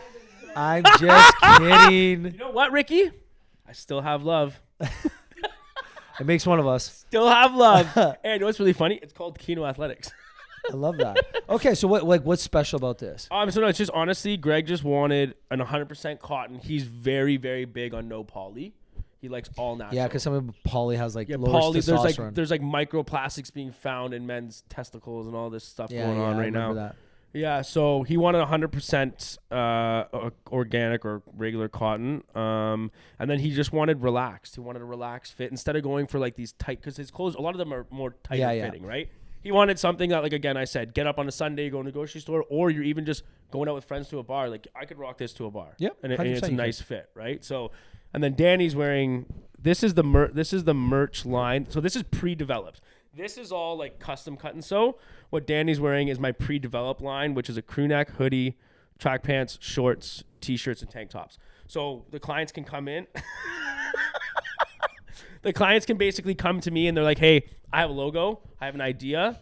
Speaker 2: I'm just kidding.
Speaker 3: You know what, Ricky? I still have love.
Speaker 2: It makes one of us.
Speaker 3: Still have love. Hey, you know what's really funny? It's called Kino Athletics.
Speaker 2: I love that. Okay, so what's special about this?
Speaker 3: So no, it's just honestly, Greg just wanted an 100% cotton. He's very, very big on no poly. He likes all natural.
Speaker 2: Yeah, because some of poly has like lower testosterone.
Speaker 3: There's like microplastics being found in men's testicles and all this stuff going on right now.
Speaker 2: That.
Speaker 3: Yeah, so he wanted 100% organic or regular cotton, and then he just wanted relaxed. He wanted a relaxed fit instead of going for like these tight, because his clothes, a lot of them are more tighter fitting, right? He wanted something that, like, again, I said, get up on a Sunday, go to the grocery store, or you're even just going out with friends to a bar. Like, I could rock this to a bar.
Speaker 2: Yep,
Speaker 3: and it's a nice fit, right? So, and then Danny's wearing, this is the merch line. So this is pre-developed. This is all like custom cut and sew. What Danny's wearing is my pre-developed line, which is a crew neck, hoodie, track pants, shorts, t-shirts, and tank tops. So the clients can come in. The clients can basically come to me and they're like, hey, I have a logo. I have an idea.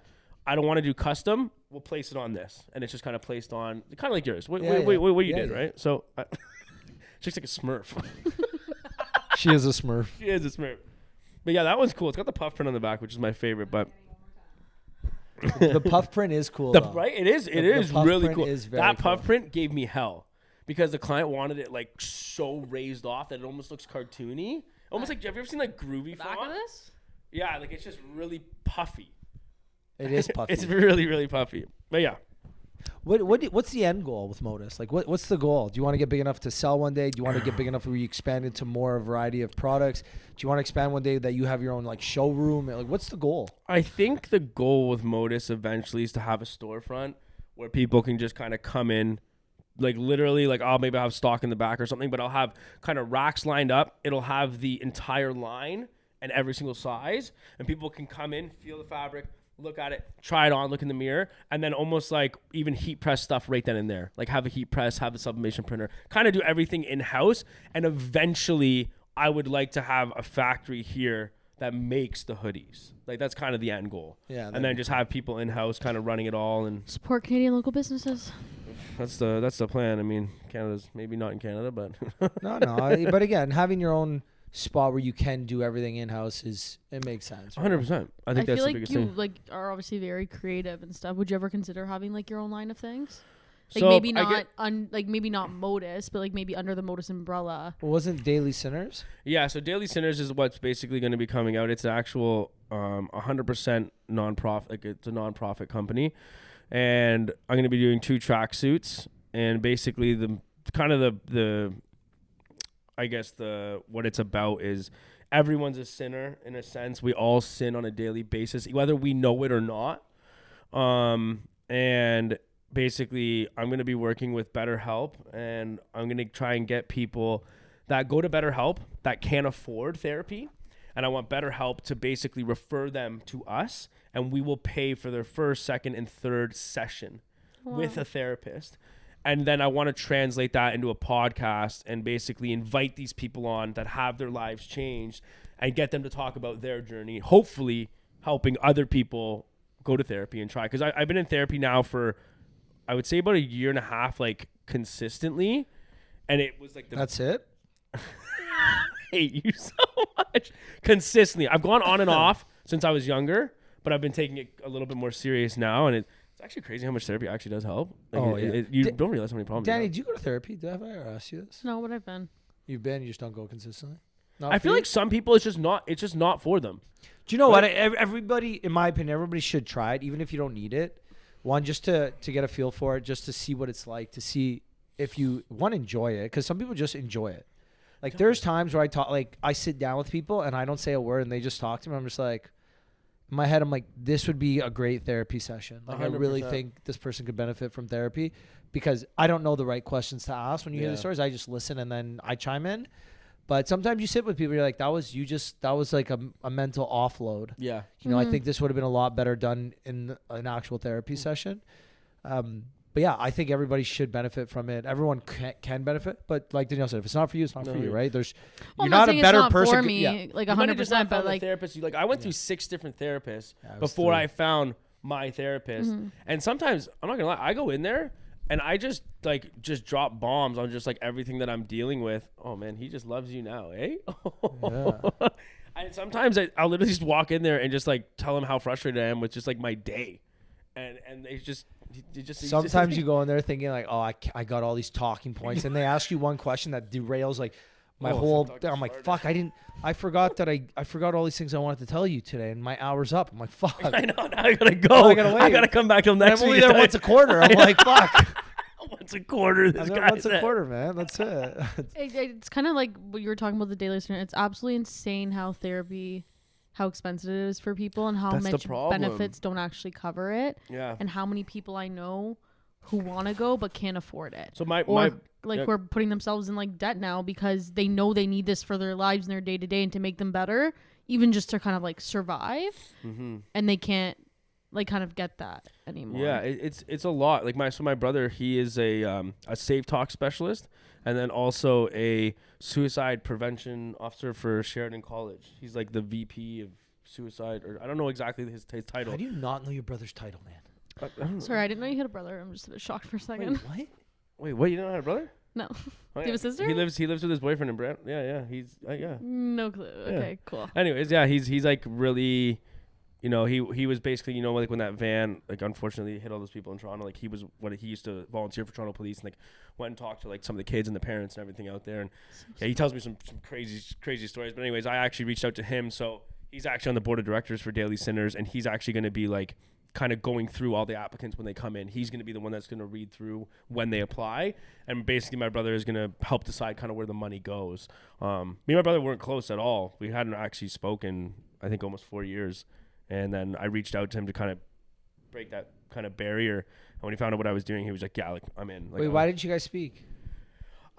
Speaker 3: I don't want to do custom. We'll place it on this. And it's just kind of placed on, kind of like yours. What you did, right? So she looks like a Smurf.
Speaker 2: She is a Smurf.
Speaker 3: She is a Smurf. But yeah, that one's cool. It's got the puff print on the back, which is my favorite. But
Speaker 2: the puff print is cool.
Speaker 3: Right? It is. It is really cool. That puff
Speaker 2: cool.
Speaker 3: print gave me hell because the client wanted it like so raised off that it almost looks cartoony. Almost like, have you ever seen like groovy
Speaker 1: back
Speaker 3: font?
Speaker 1: of this?
Speaker 3: Yeah, like it's just really puffy.
Speaker 2: It is puffy.
Speaker 3: It's really, really puffy. But yeah.
Speaker 2: What's the end goal with Modus? Like, what's the goal? Do you want to get big enough to sell one day? Do you want to get big enough where you expand into more variety of products? Do you want to expand one day that you have your own like showroom? Like, what's the goal?
Speaker 3: I think the goal with Modus eventually is to have a storefront where people can just kind of come in, like literally, like I'll maybe have stock in the back or something, but I'll have kind of racks lined up. It'll have the entire line and every single size, and people can come in, feel the fabric, look at it, try it on, look in the mirror, and then almost like even heat press stuff right then and there. Like have a heat press, have a sublimation printer, kind of do everything in-house. And eventually I would like to have a factory here that makes the hoodies. Like that's kind of the end goal.
Speaker 2: Yeah.
Speaker 3: And then just have people in-house kind of running it all and
Speaker 1: Support Canadian local businesses.
Speaker 3: That's the plan. I mean, Canada's maybe not in Canada, but
Speaker 2: no. But again, having your own spot where you can do everything in-house it makes sense.
Speaker 3: 100%. I think that's the biggest thing.
Speaker 1: I feel like you are obviously very creative and stuff. Would you ever consider having like your own line of things? Like
Speaker 3: So
Speaker 1: maybe not maybe not Modus, but like maybe under the Modus umbrella.
Speaker 2: Well, wasn't Daily Sinners?
Speaker 3: Yeah, so Daily Sinners is what's basically going to be coming out. It's an actual 100% nonprofit. Like it's a nonprofit company, and I'm going to be doing 2 tracksuits. And basically, I guess what it's about is everyone's a sinner in a sense. We all sin on a daily basis, whether we know it or not. And basically, I'm going to be working with BetterHelp, and I'm going to try and get people that go to BetterHelp that can't afford therapy. And I want BetterHelp to basically refer them to us, and we will pay for their first, second, and third session with a therapist. And then I want to translate that into a podcast and basically invite these people on that have their lives changed and get them to talk about their journey, hopefully helping other people go to therapy and try. Because I've been in therapy now for, I would say, about 1.5 years, like consistently. And it was like
Speaker 2: that's it?
Speaker 3: I hate you so much. Consistently. I've gone on and off since I was younger, but I've been taking it a little bit more serious now. And it's actually crazy how much therapy actually does help. Like you don't realize how many problems.
Speaker 2: Danny, do you go to therapy? Have I ever asked you this?
Speaker 1: No, but I've been.
Speaker 2: You've been. You just don't go consistently.
Speaker 3: I feel like some people it's just not for them.
Speaker 2: Do you know what? Everybody, in my opinion, everybody should try it, even if you don't need it. One, just to get a feel for it, just to see what it's like, to see if you enjoy it, because some people just enjoy it. Like there's times where I sit down with people and I don't say a word and they just talk to me. I'm just like, in my head, I'm like, this would be a great therapy session. Like 100%. I really think this person could benefit from therapy, because I don't know the right questions to ask when you hear the stories. I just listen and then I chime in. But sometimes you sit with people, you're like, that was like a mental offload. Yeah. You know, I think this would have been a lot better done in an actual therapy session. But yeah, I think everybody should benefit from it. Everyone can benefit, but like Danielle said, if it's not for you, it's not for you, right? You're not a better person.
Speaker 1: For me, like 100%. But like
Speaker 3: therapist, I went through 6 different therapists before I found my therapist. And sometimes, I'm not gonna lie, I go in there and I just drop bombs on just like everything that I'm dealing with. Oh man, he just loves you now, eh? And sometimes I'll literally just walk in there and just like tell him how frustrated I am with just like my day, and they just.
Speaker 2: Sometimes you go in there thinking like, oh, I got all these talking points, and they ask you one question that derails like my whole. I'm like, fuck, I forgot all these things I wanted to tell you today, and my hour's up. I'm like, fuck.
Speaker 3: I know. Now I gotta go. I gotta wait. I gotta come back till next week.
Speaker 2: I'm only there once a quarter. I'm like, fuck.
Speaker 3: Once a quarter. This guy.
Speaker 2: Once a quarter, man. That's it.
Speaker 1: It's kind of like what you were talking about the daily listener. It's absolutely insane how expensive it is for people, and how much benefits don't actually cover it. Yeah. And how many people I know who want to go but can't afford it.
Speaker 3: So
Speaker 1: we're putting themselves in like debt now because they know they need this for their lives and their day to day and to make them better, even just to kind of like survive. And they can't like kind of get that anymore.
Speaker 3: Yeah, it's a lot. Like my brother, he is a safe talk specialist, and then also a suicide prevention officer for Sheridan College. He's like the VP of suicide, or I don't know exactly his title.
Speaker 2: How do you not know your brother's title, man?
Speaker 1: Sorry, I didn't know you had a brother. I'm just a bit shocked for a second.
Speaker 3: Wait, what? You don't have a brother?
Speaker 1: No.
Speaker 3: Oh,
Speaker 1: Do you have a sister?
Speaker 3: He lives with his boyfriend in Brant. Yeah. He's
Speaker 1: No clue.
Speaker 3: Yeah.
Speaker 1: Okay, cool.
Speaker 3: Anyways, yeah, he's like really. You know, he was basically, you know, like when that van, like, unfortunately hit all those people in Toronto, like, he used to volunteer for Toronto Police, and, like, went and talked to, like, some of the kids and the parents and everything out there. And, yeah, he tells me some crazy stories. But anyways, I actually reached out to him. So he's actually on the board of directors for Daily Sinners, and he's actually going to be, like, kind of going through all the applicants when they come in. He's going to be the one that's going to read through when they apply. And basically my brother is going to help decide kind of where the money goes. Me and my brother weren't close at all. We hadn't actually spoken, I think, almost 4 years. And then I reached out to him to kind of break that kind of barrier. And when he found out what I was doing, he was like, yeah, like, I'm in. Like,
Speaker 2: wait, why didn't you guys speak?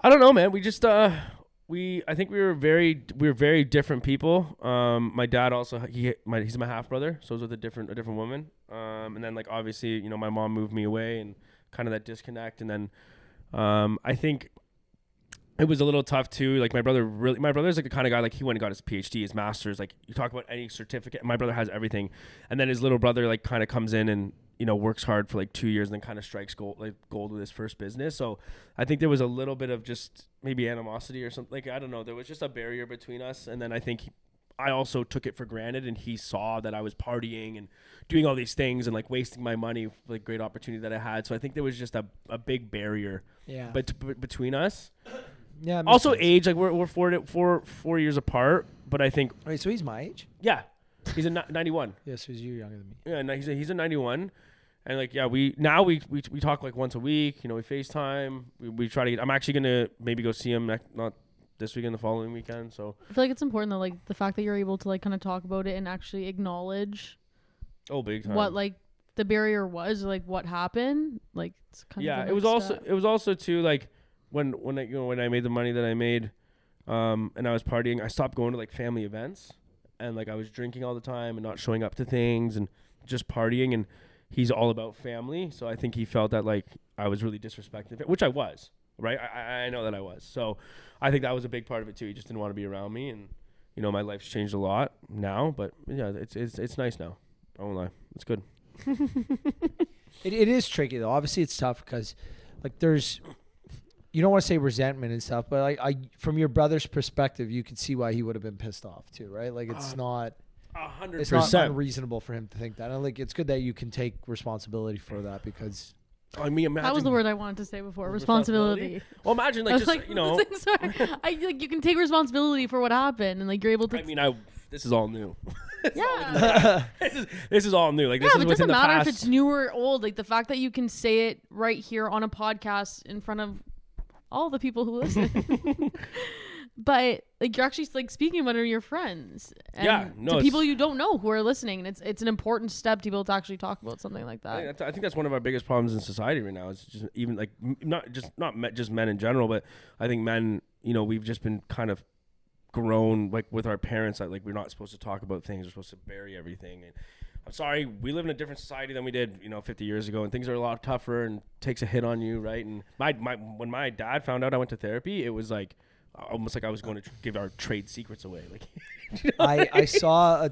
Speaker 3: I don't know, man. We just, I think we were very different people. My dad also, he's my half brother. So it was with a different woman. And then like, obviously, you know, my mom moved me away and kind of that disconnect. And then, I think it was a little tough too. Like my brother's like the kind of guy, like he went and got his PhD, his master's. Like you talk about any certificate, my brother has everything. And then his little brother like kind of comes in and, you know, works hard for like 2 years and then kind of strikes gold with his first business. So I think there was a little bit of just maybe animosity or something. Like, I don't know. There was just a barrier between us. And then I think I also took it for granted, and he saw that I was partying and doing all these things and like wasting my money for like great opportunity that I had. So I think there was just a big barrier between us. Yeah. Also sense. Age, like we're 4 years apart, but I think.
Speaker 2: Wait, so he's my age?
Speaker 3: Yeah, he's a 91.
Speaker 2: Yeah, so he's a year younger than me.
Speaker 3: Yeah, he's a 91, and like we talk like once a week. You know, we FaceTime. We try to get. I'm actually gonna maybe go see him not this weekend, the following weekend. So
Speaker 1: I feel like it's important though, like the fact that you're able to like kind of talk about it and actually acknowledge.
Speaker 3: Oh, big time.
Speaker 1: What like the barrier was, like what happened, like it's kind of
Speaker 3: it was also too like. When I made the money that I made, and I was partying, I stopped going to like family events, and like I was drinking all the time and not showing up to things and just partying. And he's all about family, so I think he felt that like I was really disrespected, which I was, right? I know that I was. So I think that was a big part of it too. He just didn't want to be around me, and you know my life's changed a lot now. But yeah, it's nice now. I won't lie, it's good.
Speaker 2: It is tricky though. Obviously, it's tough because like there's. You don't want to say resentment and stuff, but like from your brother's perspective, you could see why he would have been pissed off too, right? Like it's not
Speaker 3: 100%.
Speaker 2: It's not unreasonable for him to think that. And like it's good that you can take responsibility for that because.
Speaker 3: I mean, imagine
Speaker 1: that was the word I wanted to say before. Responsibility.
Speaker 3: Well, imagine like just
Speaker 1: like,
Speaker 3: you know.
Speaker 1: Sorry, you can take responsibility for what happened, and like you're able to.
Speaker 3: I mean, this is all new.
Speaker 1: Yeah.
Speaker 3: This is all new. Like,
Speaker 1: Yeah,
Speaker 3: this
Speaker 1: but
Speaker 3: is
Speaker 1: it
Speaker 3: within
Speaker 1: doesn't
Speaker 3: the
Speaker 1: matter
Speaker 3: past.
Speaker 1: if it's new or old. Like the fact that you can say it right here on a podcast in front of all the people who listen. But like you're actually like speaking about it to your friends and to people you don't know who are listening, and it's an important step to be able to actually talk about something like that.
Speaker 3: I think that's one of our biggest problems in society right now. It's just even like just men in general, but I think men, you know, we've just been kind of grown like with our parents that like we're not supposed to talk about things, we're supposed to bury everything. And I'm sorry, we live in a different society than we did, you know, 50 years ago, and things are a lot tougher and takes a hit on you, right? And when my dad found out I went to therapy, it was like almost like I was going to give our trade secrets away. Like, you know
Speaker 2: I saw an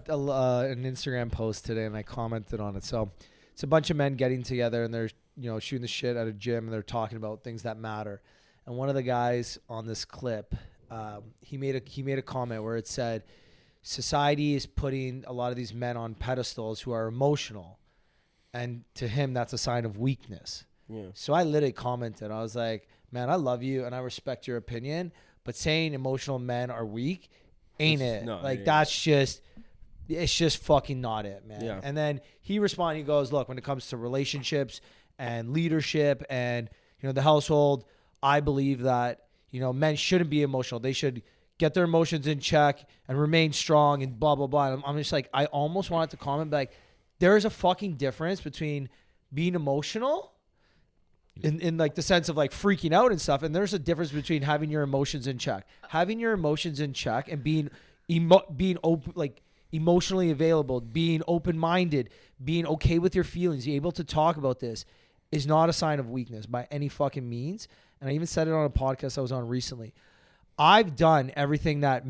Speaker 2: Instagram post today and I commented on it. So it's a bunch of men getting together and they're, you know, shooting the shit at a gym and they're talking about things that matter. And one of the guys on this clip, he made a comment where it said, society is putting a lot of these men on pedestals who are emotional, and to him that's a sign of weakness.
Speaker 3: Yeah.
Speaker 2: So I literally commented, I was like, man, I love you and I respect your opinion, but saying emotional men are weak ain't it? That's just, it's just fucking not it, man.
Speaker 3: Yeah.
Speaker 2: And then he responded, he goes, look, when it comes to relationships and leadership and, you know, the household, I believe that, you know, men shouldn't be emotional. They should get their emotions in check and remain strong and blah, blah, blah. And I'm just like, I almost wanted to comment, like, there is a fucking difference between being emotional in like the sense of like freaking out and stuff. And there's a difference between having your emotions in check. Having your emotions in check and being open, like emotionally available, being open-minded, being okay with your feelings, being able to talk about this is not a sign of weakness by any fucking means. And I even said it on a podcast I was on recently. I've done everything that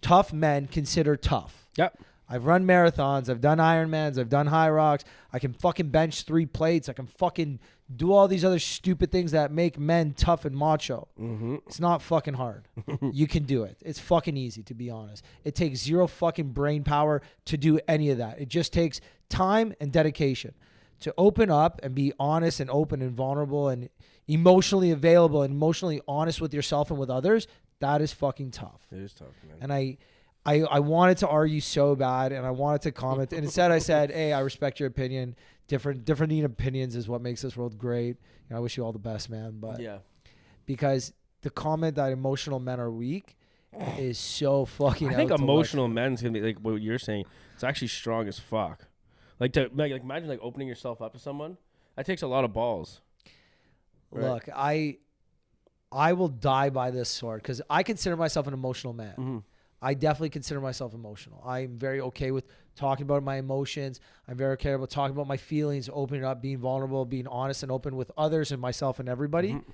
Speaker 2: tough men consider tough.
Speaker 3: Yep.
Speaker 2: I've run marathons. I've done Ironmans. I've done high rocks. I can fucking bench 3 plates. I can fucking do all these other stupid things that make men tough and macho.
Speaker 3: Mm-hmm.
Speaker 2: It's not fucking hard. You can do it. It's fucking easy, to be honest. It takes zero fucking brain power to do any of that. It just takes time and dedication to open up and be honest and open and vulnerable and emotionally available and emotionally honest with yourself and with others. That is fucking tough.
Speaker 3: It is tough, man.
Speaker 2: And I wanted to argue so bad, and I wanted to comment. And instead I said, hey, I respect your opinion. Different opinions is what makes this world great. You know, I wish you all the best, man. But
Speaker 3: yeah,
Speaker 2: because the comment that emotional men are weak is so fucking
Speaker 3: I think emotional men's gonna be like what you're saying. It's actually strong as fuck. Like imagine like opening yourself up to someone. That takes a lot of balls. Right?
Speaker 2: Look, I will die by this sword because I consider myself an emotional man.
Speaker 3: Mm-hmm.
Speaker 2: I definitely consider myself emotional. I'm very okay with talking about my emotions. I'm very okay about talking about my feelings, opening up, being vulnerable, being honest and open with others and myself and everybody. Mm-hmm.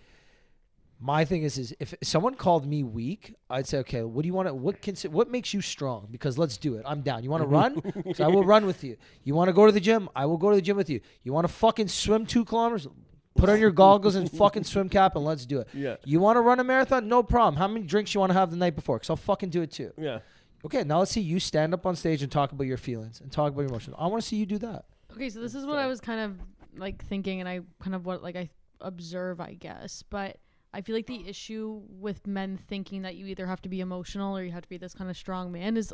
Speaker 2: My thing is if someone called me weak, I'd say, okay, what do you want to, what makes you strong? Because let's do it. I'm down. You want to run? So I will run with you. You want to go to the gym? I will go to the gym with you. You want to fucking swim 2 kilometers? Put on your goggles and fucking swim cap and let's do it.
Speaker 3: Yeah.
Speaker 2: You want to run a marathon? No problem. How many drinks you want to have the night before? Because I'll fucking do it too.
Speaker 3: Yeah.
Speaker 2: Okay, now let's see you stand up on stage and talk about your feelings and talk about your emotions. I want to see you do that.
Speaker 1: Okay, so this is what I was kind of like thinking, and I kind of what like I observe, I guess. But I feel like the issue with men thinking that you either have to be emotional or you have to be this kind of strong man is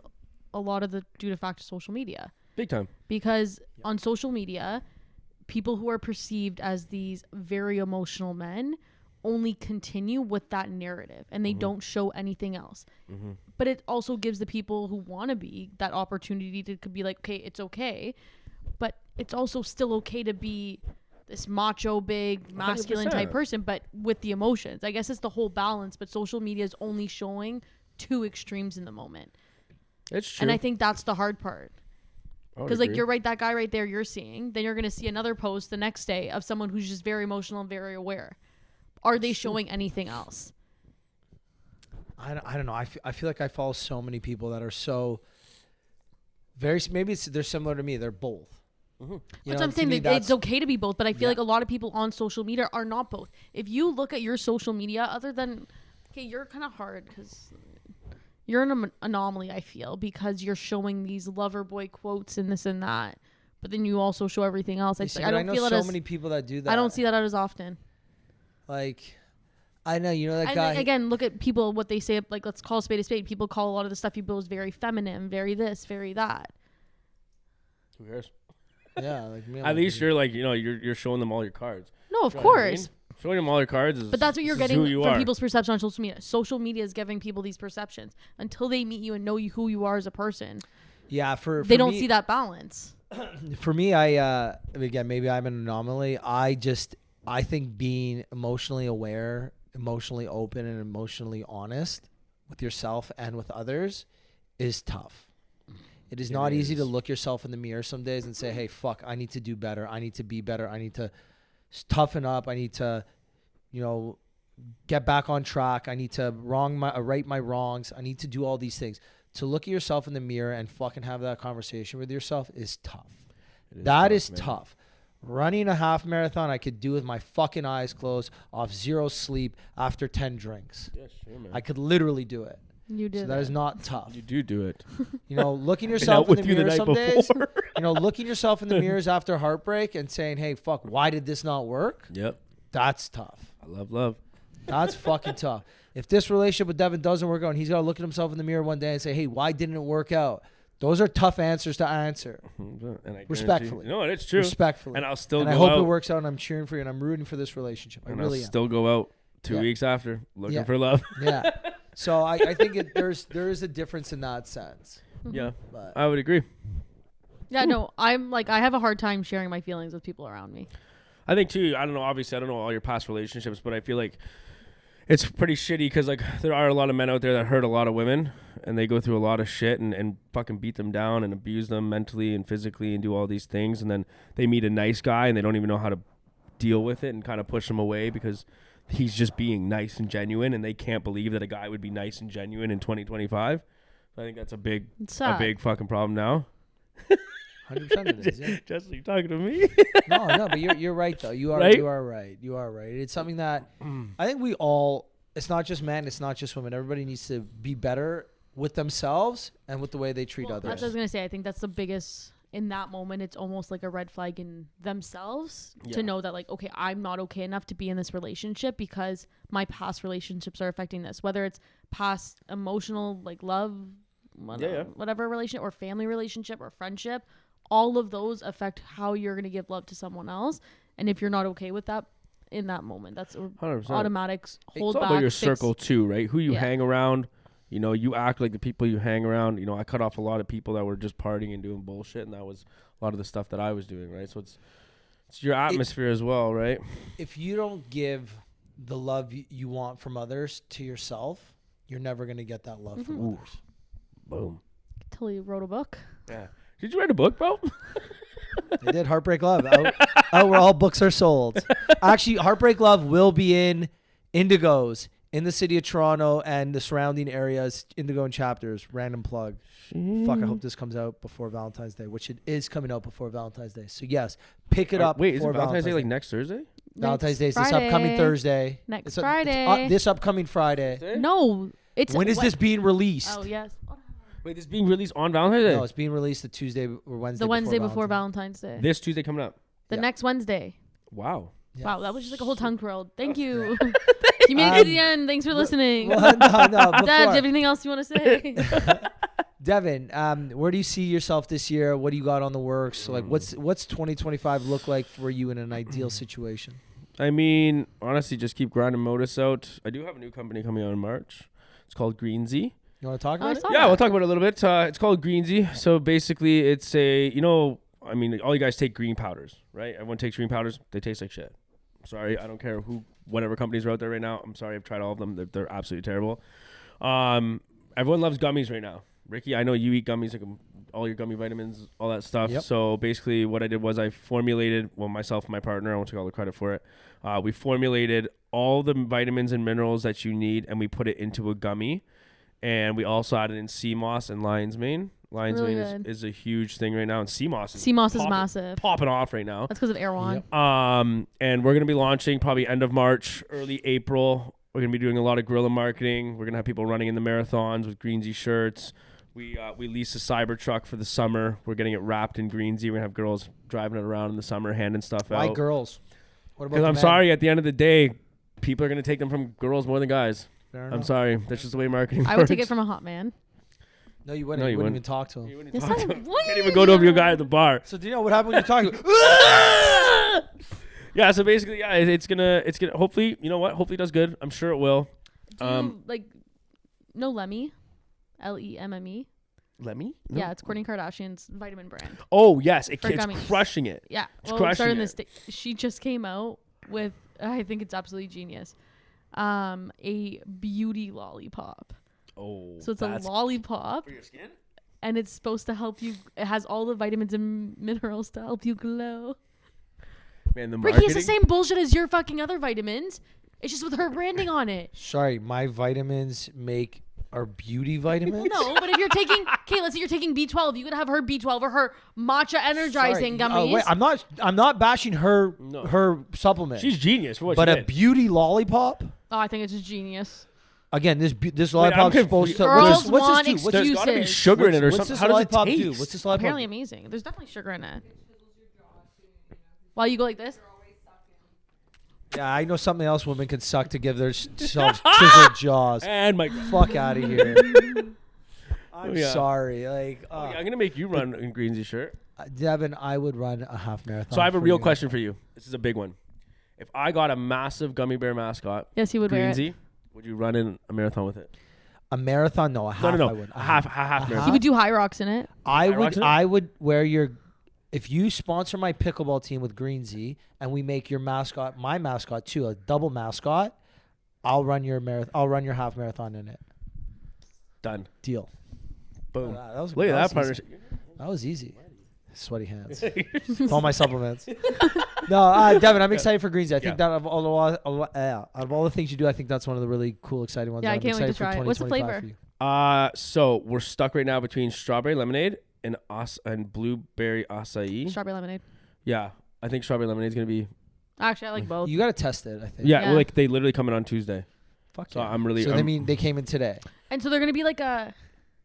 Speaker 1: a lot of the due to fact of social media.
Speaker 3: Big time.
Speaker 1: Because on social media, people who are perceived as these very emotional men only continue with that narrative and they don't show anything else. Mm-hmm. But it also gives the people who want to be that opportunity to be like, okay, it's okay. But it's also still okay to be this macho, big, masculine 100%. Type person, but with the emotions. I guess it's the whole balance, but social media is only showing 2 extremes in the moment.
Speaker 3: It's true.
Speaker 1: And I think that's the hard part. Because like you're right, that guy right there you're seeing, then you're going to see another post the next day of someone who's just very emotional and very aware. Are they showing anything else?
Speaker 2: I don't know. I feel like I follow so many people that are so very, maybe they're similar to me. They're both. Mm-hmm.
Speaker 1: That's what I'm saying. It's okay to be both, but I feel like a lot of people on social media are not both. If you look at your social media, other than, okay, you're kind of hard because you're an anomaly, I feel, because you're showing these lover boy quotes and this and that, but then you also show everything else. I don't
Speaker 2: know
Speaker 1: feel
Speaker 2: so many people that do that.
Speaker 1: I don't see that as often.
Speaker 2: Like, I know, you know that
Speaker 1: And
Speaker 2: guy.
Speaker 1: then, again, look at people, what they say, like, let's call a spade a spade. People call a lot of the stuff you build very feminine, very this, very that.
Speaker 3: Who cares?
Speaker 2: Yeah, like me.
Speaker 3: At least you're like, you're showing them all your cards.
Speaker 1: No, of
Speaker 3: You know what I mean?
Speaker 1: course.
Speaker 3: Showing them all your cards is.
Speaker 1: But that's what you're
Speaker 3: this is
Speaker 1: getting
Speaker 3: who you
Speaker 1: from
Speaker 3: are.
Speaker 1: people's perception on social media. Social media is giving people these perceptions until they meet you and know who you are as a person.
Speaker 2: Yeah, for
Speaker 1: They don't
Speaker 2: me,
Speaker 1: see that balance.
Speaker 2: For me, again, maybe I'm an anomaly. I think being emotionally aware, emotionally open, and emotionally honest with yourself and with others is tough. It is not easy to look yourself in the mirror some days and say, hey, fuck, I need to do better. I need to be better. I need to toughen up. I need to, get back on track. I need to right my wrongs. I need to do all these things. To look at yourself in the mirror and fucking have that conversation with yourself is tough. That is tough. Running a half marathon, I could do with my fucking eyes closed, off 0 sleep, after 10 drinks.
Speaker 3: Yeah, sure, man.
Speaker 2: I could literally do it.
Speaker 1: You did.
Speaker 2: So that is not tough.
Speaker 3: You do it.
Speaker 2: Looking yourself in the mirror some days.
Speaker 3: before.
Speaker 2: Looking yourself in the mirrors after heartbreak and saying, hey, fuck, why did this not work?
Speaker 3: Yep.
Speaker 2: That's tough.
Speaker 3: I love.
Speaker 2: That's fucking tough. If this relationship with Devon doesn't work out and he's got to look at himself in the mirror one day and say, hey, why didn't it work out? Those are tough answers to answer.
Speaker 3: And I
Speaker 2: Respectfully.
Speaker 3: No, it's true.
Speaker 2: Respectfully.
Speaker 3: And I'll still
Speaker 2: and
Speaker 3: go
Speaker 2: I hope
Speaker 3: out.
Speaker 2: it works out, and I'm cheering for you, and I'm rooting for this relationship. I
Speaker 3: And
Speaker 2: really
Speaker 3: I'll
Speaker 2: am.
Speaker 3: still go out 2 weeks after looking for love.
Speaker 2: Yeah. So I think there is a difference in that sense.
Speaker 3: Yeah,
Speaker 2: But
Speaker 3: I would agree.
Speaker 1: Yeah, no, I'm like, I have a hard time sharing my feelings with people around me.
Speaker 3: I think too. I don't know. Obviously, I don't know all your past relationships, but I feel like it's pretty shitty because like there are a lot of men out there that hurt a lot of women, and they go through a lot of shit and fucking beat them down and abuse them mentally and physically and do all these things, and then they meet a nice guy and they don't even know how to deal with it and kind of push them away because he's just being nice and genuine, and they can't believe that a guy would be nice and genuine in 2025. I think that's a big fucking problem now.
Speaker 2: 100% it is. Yeah.
Speaker 3: Jesse, you talking to me?
Speaker 2: No, but you're right though. You are
Speaker 3: Right?
Speaker 2: you are right. You are right. It's something that I think we all. It's not just men. It's not just women. Everybody needs to be better with themselves and with the way they treat
Speaker 1: That's what I
Speaker 2: others.
Speaker 1: was gonna say. I think that's the biggest in that moment. It's almost like a red flag in themselves to know that, like, okay, I'm not okay enough to be in this relationship because my past relationships are affecting this. Whether it's past emotional, like love, whatever relationship, or family relationship, or friendship, all of those affect how you're gonna give love to someone else. And if you're not okay with that in that moment, that's
Speaker 3: 100%.
Speaker 1: automatic hold
Speaker 3: It's all
Speaker 1: back.
Speaker 3: about your
Speaker 1: fix-
Speaker 3: circle too, right? Who you
Speaker 1: Yeah.
Speaker 3: hang around. You act like the people you hang around. I cut off a lot of people that were just partying and doing bullshit, and that was a lot of the stuff that I was doing, right? So it's your atmosphere as well, right?
Speaker 2: If you don't give the love you want from others to yourself, you're never gonna get that love from others.
Speaker 3: Boom.
Speaker 1: Till you wrote a book.
Speaker 3: Yeah. Did you write a book, bro?
Speaker 2: They did Heartbreak Love. Out where all books are sold. Actually, Heartbreak Love will be in Indigos in the city of Toronto and the surrounding areas. Indigo and chapters. Random plug. Fuck, I hope this comes out before Valentine's Day, which it is coming out before Valentine's Day. So yes, pick it up.
Speaker 3: Wait, is it
Speaker 2: before
Speaker 3: Valentine's Day like next Thursday?
Speaker 2: Valentine's Day is this
Speaker 1: Friday.
Speaker 2: upcoming Thursday.
Speaker 1: Next
Speaker 2: It's
Speaker 1: Friday.
Speaker 2: this upcoming Friday.
Speaker 1: No, it's
Speaker 2: When is this being released?
Speaker 1: Oh yes,
Speaker 3: Wait, this is being released on Valentine's Day?
Speaker 2: No, it's being released the Tuesday or Wednesday.
Speaker 1: the Wednesday before Valentine's Day.
Speaker 3: This Tuesday coming up.
Speaker 1: The
Speaker 2: Yeah.
Speaker 1: next Wednesday.
Speaker 3: Wow.
Speaker 2: Yeah.
Speaker 1: Wow, that was just like a whole tongue twirl. Thank you. You made it to the end. Thanks for listening.
Speaker 2: Well, no.
Speaker 1: Dad, do you
Speaker 2: Before.
Speaker 1: have anything else you want to say?
Speaker 2: Devon, where do you see yourself this year? What do you got on the works? Like, what's 2025 look like for you in an ideal situation?
Speaker 3: I mean, honestly, just keep grinding Modus out. I do have a new company coming out in March. It's called Greensy.
Speaker 2: You want to talk
Speaker 1: Oh, I
Speaker 2: about it?
Speaker 1: saw
Speaker 3: Yeah,
Speaker 1: that.
Speaker 3: we'll talk about it a little bit. It's called Greensy. So basically, it's I mean, all you guys take green powders, right? Everyone takes green powders. They taste like shit. Sorry, I don't care whatever companies are out there right now. I'm sorry, I've tried all of them. They're absolutely terrible. Everyone loves gummies right now. Ricky, I know you eat gummies, like all your gummy vitamins, all that stuff.
Speaker 2: Yep.
Speaker 3: So basically what I did was I formulated, myself and my partner, I won't take all the credit for it. We formulated all the vitamins and minerals that you need, and we put it into a gummy. And we also added in sea moss and lion's mane. Lion's
Speaker 1: Really
Speaker 3: mane
Speaker 1: good.
Speaker 3: is a huge thing right now, and sea moss
Speaker 1: Sea moss is massive.
Speaker 3: popping off right now.
Speaker 1: That's because of Erewhon.
Speaker 2: Yep.
Speaker 3: And we're gonna be launching probably end of March, early April. We're gonna be doing a lot of guerrilla marketing. We're gonna have people running in the marathons with Greensy shirts. We lease a cyber truck for the summer. We're getting it wrapped in Greensy. We're gonna have girls driving it around in the summer, handing stuff
Speaker 2: Why
Speaker 3: out.
Speaker 2: girls? What about
Speaker 3: Because
Speaker 2: the
Speaker 3: I'm
Speaker 2: men?
Speaker 3: sorry, at the end of the day, people are gonna take them from girls more than guys.
Speaker 2: Fair
Speaker 3: I'm
Speaker 2: enough.
Speaker 3: sorry. That's just the way marketing
Speaker 1: I
Speaker 3: works.
Speaker 1: would take it from a hot man.
Speaker 2: No, you wouldn't.
Speaker 3: No,
Speaker 2: you
Speaker 3: you
Speaker 2: wouldn't
Speaker 3: wouldn't.
Speaker 2: even talk to him.
Speaker 3: You wouldn't
Speaker 1: Yes,
Speaker 3: talk
Speaker 1: I
Speaker 3: to him.
Speaker 1: would.
Speaker 3: You can't even go to your guy at the bar.
Speaker 2: So do you know what happened when you're talking?
Speaker 3: Yeah. So basically, yeah, it's gonna. Hopefully, you know what? Hopefully, it does good. I'm sure it will.
Speaker 1: Do you, like, no Lemmy? Lemme?
Speaker 3: Lemmy? No.
Speaker 1: Yeah, it's Kourtney Kardashian's vitamin brand.
Speaker 3: Oh yes,
Speaker 1: For
Speaker 3: it's
Speaker 1: gummies.
Speaker 3: crushing it.
Speaker 1: Yeah.
Speaker 3: It's
Speaker 1: Well,
Speaker 3: crushing
Speaker 1: starting
Speaker 3: it.
Speaker 1: this she just came out with, I think it's absolutely genius, a beauty lollipop.
Speaker 3: Oh.
Speaker 1: So it's a lollipop,
Speaker 3: for your skin.
Speaker 1: and it's supposed to help you. It has all the vitamins and minerals to help you glow.
Speaker 3: Man, the
Speaker 1: Ricky,
Speaker 3: marketing.
Speaker 1: it's the same bullshit as your fucking other vitamins. It's just with her branding on it.
Speaker 2: Sorry, my vitamins are beauty vitamins.
Speaker 1: No, but if you're taking, okay, let's say you're taking B12, you could have her B12 or her matcha energizing gummies.
Speaker 2: Wait, I'm not bashing her
Speaker 3: No.
Speaker 2: her supplement.
Speaker 3: She's genius for what
Speaker 2: but
Speaker 3: she
Speaker 2: a
Speaker 3: did.
Speaker 2: beauty lollipop.
Speaker 1: Oh, I think it's just genius.
Speaker 2: Again, this
Speaker 3: I'm
Speaker 2: lollipop's
Speaker 3: confused.
Speaker 2: supposed to.
Speaker 1: Girls
Speaker 2: What's
Speaker 1: want
Speaker 2: this do? What's
Speaker 3: There's
Speaker 2: this,
Speaker 3: got to be
Speaker 1: excuses.
Speaker 3: sugar in it or
Speaker 2: what's
Speaker 3: something.
Speaker 2: this
Speaker 3: How does it
Speaker 2: lollipop
Speaker 3: taste?
Speaker 2: do? What's this lollipop?
Speaker 1: Apparently amazing. There's definitely sugar in it. While you go like this.
Speaker 2: Yeah, I know something else women can suck to give themselves chiseled jaws.
Speaker 3: And my.
Speaker 2: Fuck out of here. I'm
Speaker 3: Yeah.
Speaker 2: sorry. Like,
Speaker 3: Oh, yeah, I'm gonna make you run in Greensy shirt.
Speaker 2: Devin, I would run a half marathon.
Speaker 3: So I have a
Speaker 2: for
Speaker 3: real
Speaker 2: you.
Speaker 3: question for you. This is a big one. If I got a massive gummy bear mascot,
Speaker 1: Yes, he would wear it.
Speaker 3: Greensy, would you run in a marathon with it?
Speaker 2: A marathon? No, a half.
Speaker 3: No.
Speaker 2: I would.
Speaker 3: A half marathon.
Speaker 1: He would do high rocks in it.
Speaker 2: I would wear your. If you sponsor my pickleball team with Greensy and we make your mascot my mascot too, a double mascot, I'll run your your half marathon in it.
Speaker 3: Done.
Speaker 2: Deal.
Speaker 3: Boom.
Speaker 2: That was,
Speaker 3: Look at that
Speaker 2: was
Speaker 3: partnership.
Speaker 2: easy. That was easy. Sweaty hands. All my supplements. No, Devin, I'm excited for Greensy. I think that out of all the things you do, I think that's one of the really cool, exciting ones.
Speaker 1: Yeah, I
Speaker 2: I'm
Speaker 1: can't wait to
Speaker 2: excited for
Speaker 1: try it. What's the
Speaker 2: 2025
Speaker 1: flavor?
Speaker 2: for you.
Speaker 3: So we're stuck right now between strawberry lemonade and blueberry acai.
Speaker 1: Strawberry lemonade.
Speaker 3: Yeah, I think strawberry lemonade is gonna be.
Speaker 1: Actually, I like both.
Speaker 2: You got to test it, I think.
Speaker 3: Yeah,
Speaker 1: Yeah.
Speaker 3: well, like they literally come in on Tuesday.
Speaker 2: Fuck
Speaker 3: So
Speaker 2: yeah.
Speaker 3: I'm really.
Speaker 2: So I mean, they came in today.
Speaker 1: And so they're gonna be like a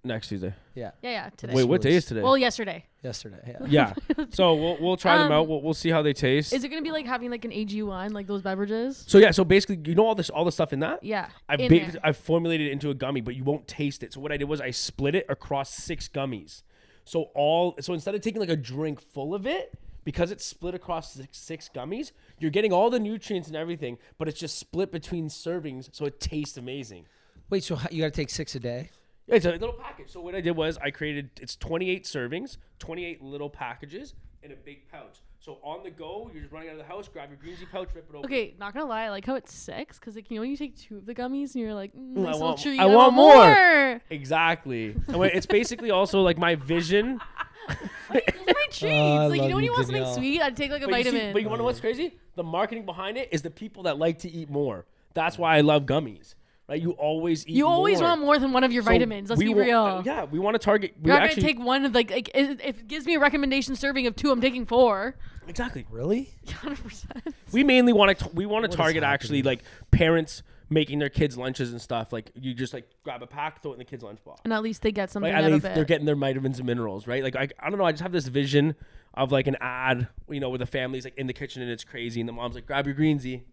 Speaker 3: next Tuesday.
Speaker 1: yeah today.
Speaker 3: Wait, what day is today?
Speaker 1: Well, yesterday.
Speaker 2: Yesterday. Yeah.
Speaker 3: Yeah. So we'll try them out. We'll see how they taste.
Speaker 1: Is it gonna be like having like an AG1, like those beverages?
Speaker 3: So yeah. So basically, you know all the stuff in that.
Speaker 1: Yeah.
Speaker 3: I formulated it into a gummy, but you won't taste it. So what I did was I split it across 6 gummies. So instead of taking like a drink full of it, because it's split across six gummies, you're getting all the nutrients and everything, but it's just split between servings, so it tastes amazing.
Speaker 2: Wait, so you got to take 6 a day?
Speaker 3: Yeah, it's a little package. So what I did was it's 28 servings, 28 little packages in a big pouch. So on the go, you're just running out of the house, grab your Greensy pouch, rip it open.
Speaker 1: Okay, not gonna lie, I like how it's 6 because like you know when you take 2 of the gummies and you're like,
Speaker 3: I
Speaker 1: nice
Speaker 3: want-
Speaker 1: little treat.
Speaker 3: I want more. Exactly. And it's basically also like my vision.
Speaker 1: Those are my treats.
Speaker 2: I
Speaker 1: like you
Speaker 2: love
Speaker 1: know when
Speaker 2: you,
Speaker 1: you want something
Speaker 2: Danielle.
Speaker 1: sweet, I'd take like a
Speaker 3: But
Speaker 1: vitamin.
Speaker 3: you want to know what's crazy? The marketing behind it is the people that like to eat more. That's why I love gummies. Right? You always eat.
Speaker 1: You always
Speaker 3: more.
Speaker 1: want more than one of your
Speaker 3: So
Speaker 1: vitamins. Let's be real.
Speaker 3: Yeah, we want to target. We
Speaker 1: You're not
Speaker 3: actually
Speaker 1: gonna take one of like if it gives me a recommendation serving of 2, I'm taking 4.
Speaker 3: exactly.
Speaker 2: Really?
Speaker 1: 100%.
Speaker 3: We mainly want to
Speaker 2: is
Speaker 3: target actually
Speaker 2: happening?
Speaker 3: like parents making their kids lunches and stuff. Like you just like grab a pack, throw it in the kids' lunchbox.
Speaker 1: And at least they get something
Speaker 3: Right?
Speaker 1: out
Speaker 3: At
Speaker 1: of
Speaker 3: least
Speaker 1: it.
Speaker 3: they're getting their vitamins and minerals, right? Like I don't know. I just have this vision of like an ad, you know, where the family's like in the kitchen and it's crazy, and the mom's like, "Grab your Greensy."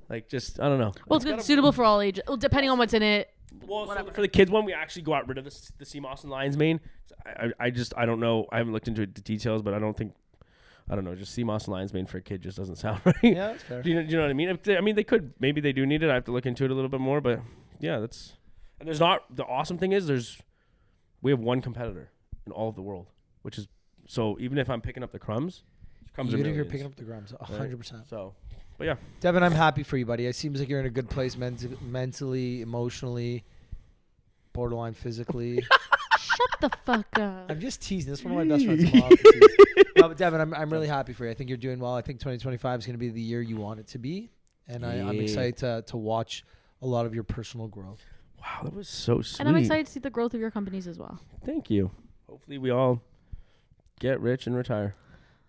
Speaker 3: Like just I don't know.
Speaker 1: well, it's good, suitable for all ages. Well, depending on what's in it.
Speaker 3: Well, so
Speaker 1: Whatever.
Speaker 3: for the kids one, we actually go out rid of the sea moss and lion's mane. I don't know. I haven't looked into the details, but I don't know. Just sea moss and lion's mane for a kid just doesn't sound right.
Speaker 2: Yeah, that's fair.
Speaker 3: Do you know what I mean? I mean, they could. Maybe they do need it. I have to look into it a little bit more. But yeah, that's. And there's not. The awesome thing is we have one competitor in all of the world, which is so even if I'm picking up the crumbs are
Speaker 2: Even if you're
Speaker 3: millions,
Speaker 2: picking up the grams, 100%.
Speaker 3: So, but yeah.
Speaker 2: Devin, I'm happy for you, buddy. It seems like you're in a good place mentally, emotionally, borderline physically.
Speaker 1: Shut the fuck up.
Speaker 2: I'm just teasing. This is one of my best friends. From tease. No, but Devin, I'm really happy for you. I think you're doing well. I think 2025 is going to be the year you want it to be, and I'm
Speaker 3: Yeah.
Speaker 2: excited to watch a lot of your personal growth.
Speaker 3: Wow, that was so sweet.
Speaker 1: And I'm excited to see the growth of your companies as well.
Speaker 3: Thank you. Hopefully, we all get rich and retire.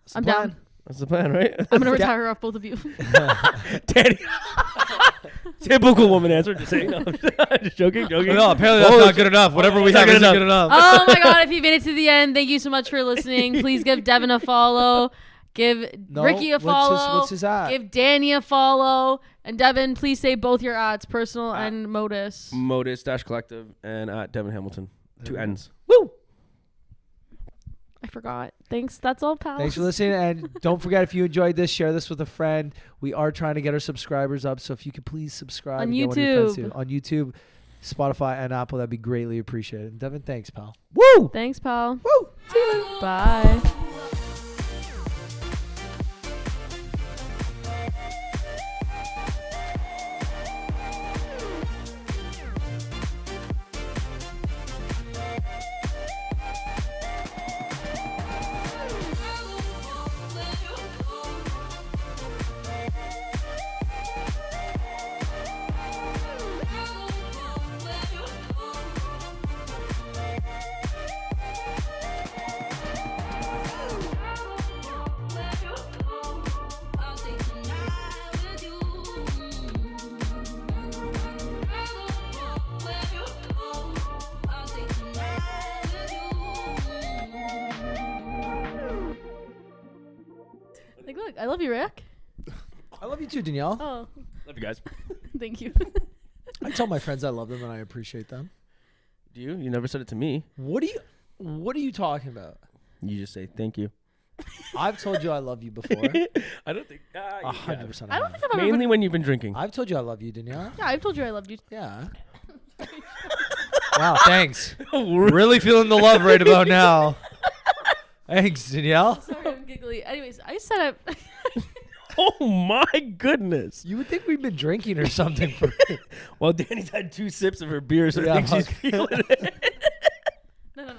Speaker 2: That's the
Speaker 1: I'm
Speaker 2: plan.
Speaker 1: down.
Speaker 3: That's the plan, right?
Speaker 1: I'm gonna retire off both of you.
Speaker 3: Danny. Typical woman answer. Just saying. No, just joking.
Speaker 2: No, apparently that's not good enough. Whatever we have isn't good enough.
Speaker 1: Oh my god, if you made it to the end, thank you so much for listening. Please give Devin a follow. Give
Speaker 2: No,
Speaker 1: Ricky a follow.
Speaker 2: What's his at?
Speaker 1: Give Danny a follow. And Devon, please say both your ads, personal and Modus.
Speaker 3: Modus-Collective and at Devon Hamilton. 2 N's.
Speaker 1: Woo! I forgot. Thanks. That's all, pals.
Speaker 2: Thanks for listening. And don't forget, if you enjoyed this, share this with a friend. We are trying to get our subscribers up. So if you could please subscribe.
Speaker 1: On
Speaker 2: and get one of your friends
Speaker 1: YouTube.
Speaker 2: too. On YouTube, Spotify, and Apple, that'd be greatly appreciated. Devon, thanks, pal.
Speaker 3: Woo!
Speaker 1: Thanks, pal.
Speaker 2: Woo!
Speaker 1: See you later. Bye. Like, look, I love you, Rick.
Speaker 2: I love you too, Danielle.
Speaker 1: Oh,
Speaker 3: Love you guys.
Speaker 1: thank you.
Speaker 2: I tell my friends I love them and I appreciate them.
Speaker 3: Do you? You never said it to me.
Speaker 2: What are you talking about?
Speaker 3: You just say thank you.
Speaker 2: I've told you I love you before.
Speaker 3: I don't think.
Speaker 2: 100%.
Speaker 1: I don't think I've ever
Speaker 3: Mainly
Speaker 1: been.
Speaker 3: when you've been drinking.
Speaker 2: I've told you I love you, Danielle.
Speaker 1: Yeah, I've told you I loved you.
Speaker 2: Yeah. Wow, thanks. Really feeling the love right about now. Thanks, Danielle.
Speaker 1: Sorry, I'm giggly. Anyways, I said I.
Speaker 3: Oh my goodness.
Speaker 2: You would think we've been drinking or something.
Speaker 3: Well, Danny's had 2 sips of her beer, so
Speaker 2: Yeah,
Speaker 3: I think she's
Speaker 2: fuck.
Speaker 3: feeling it.
Speaker 1: No.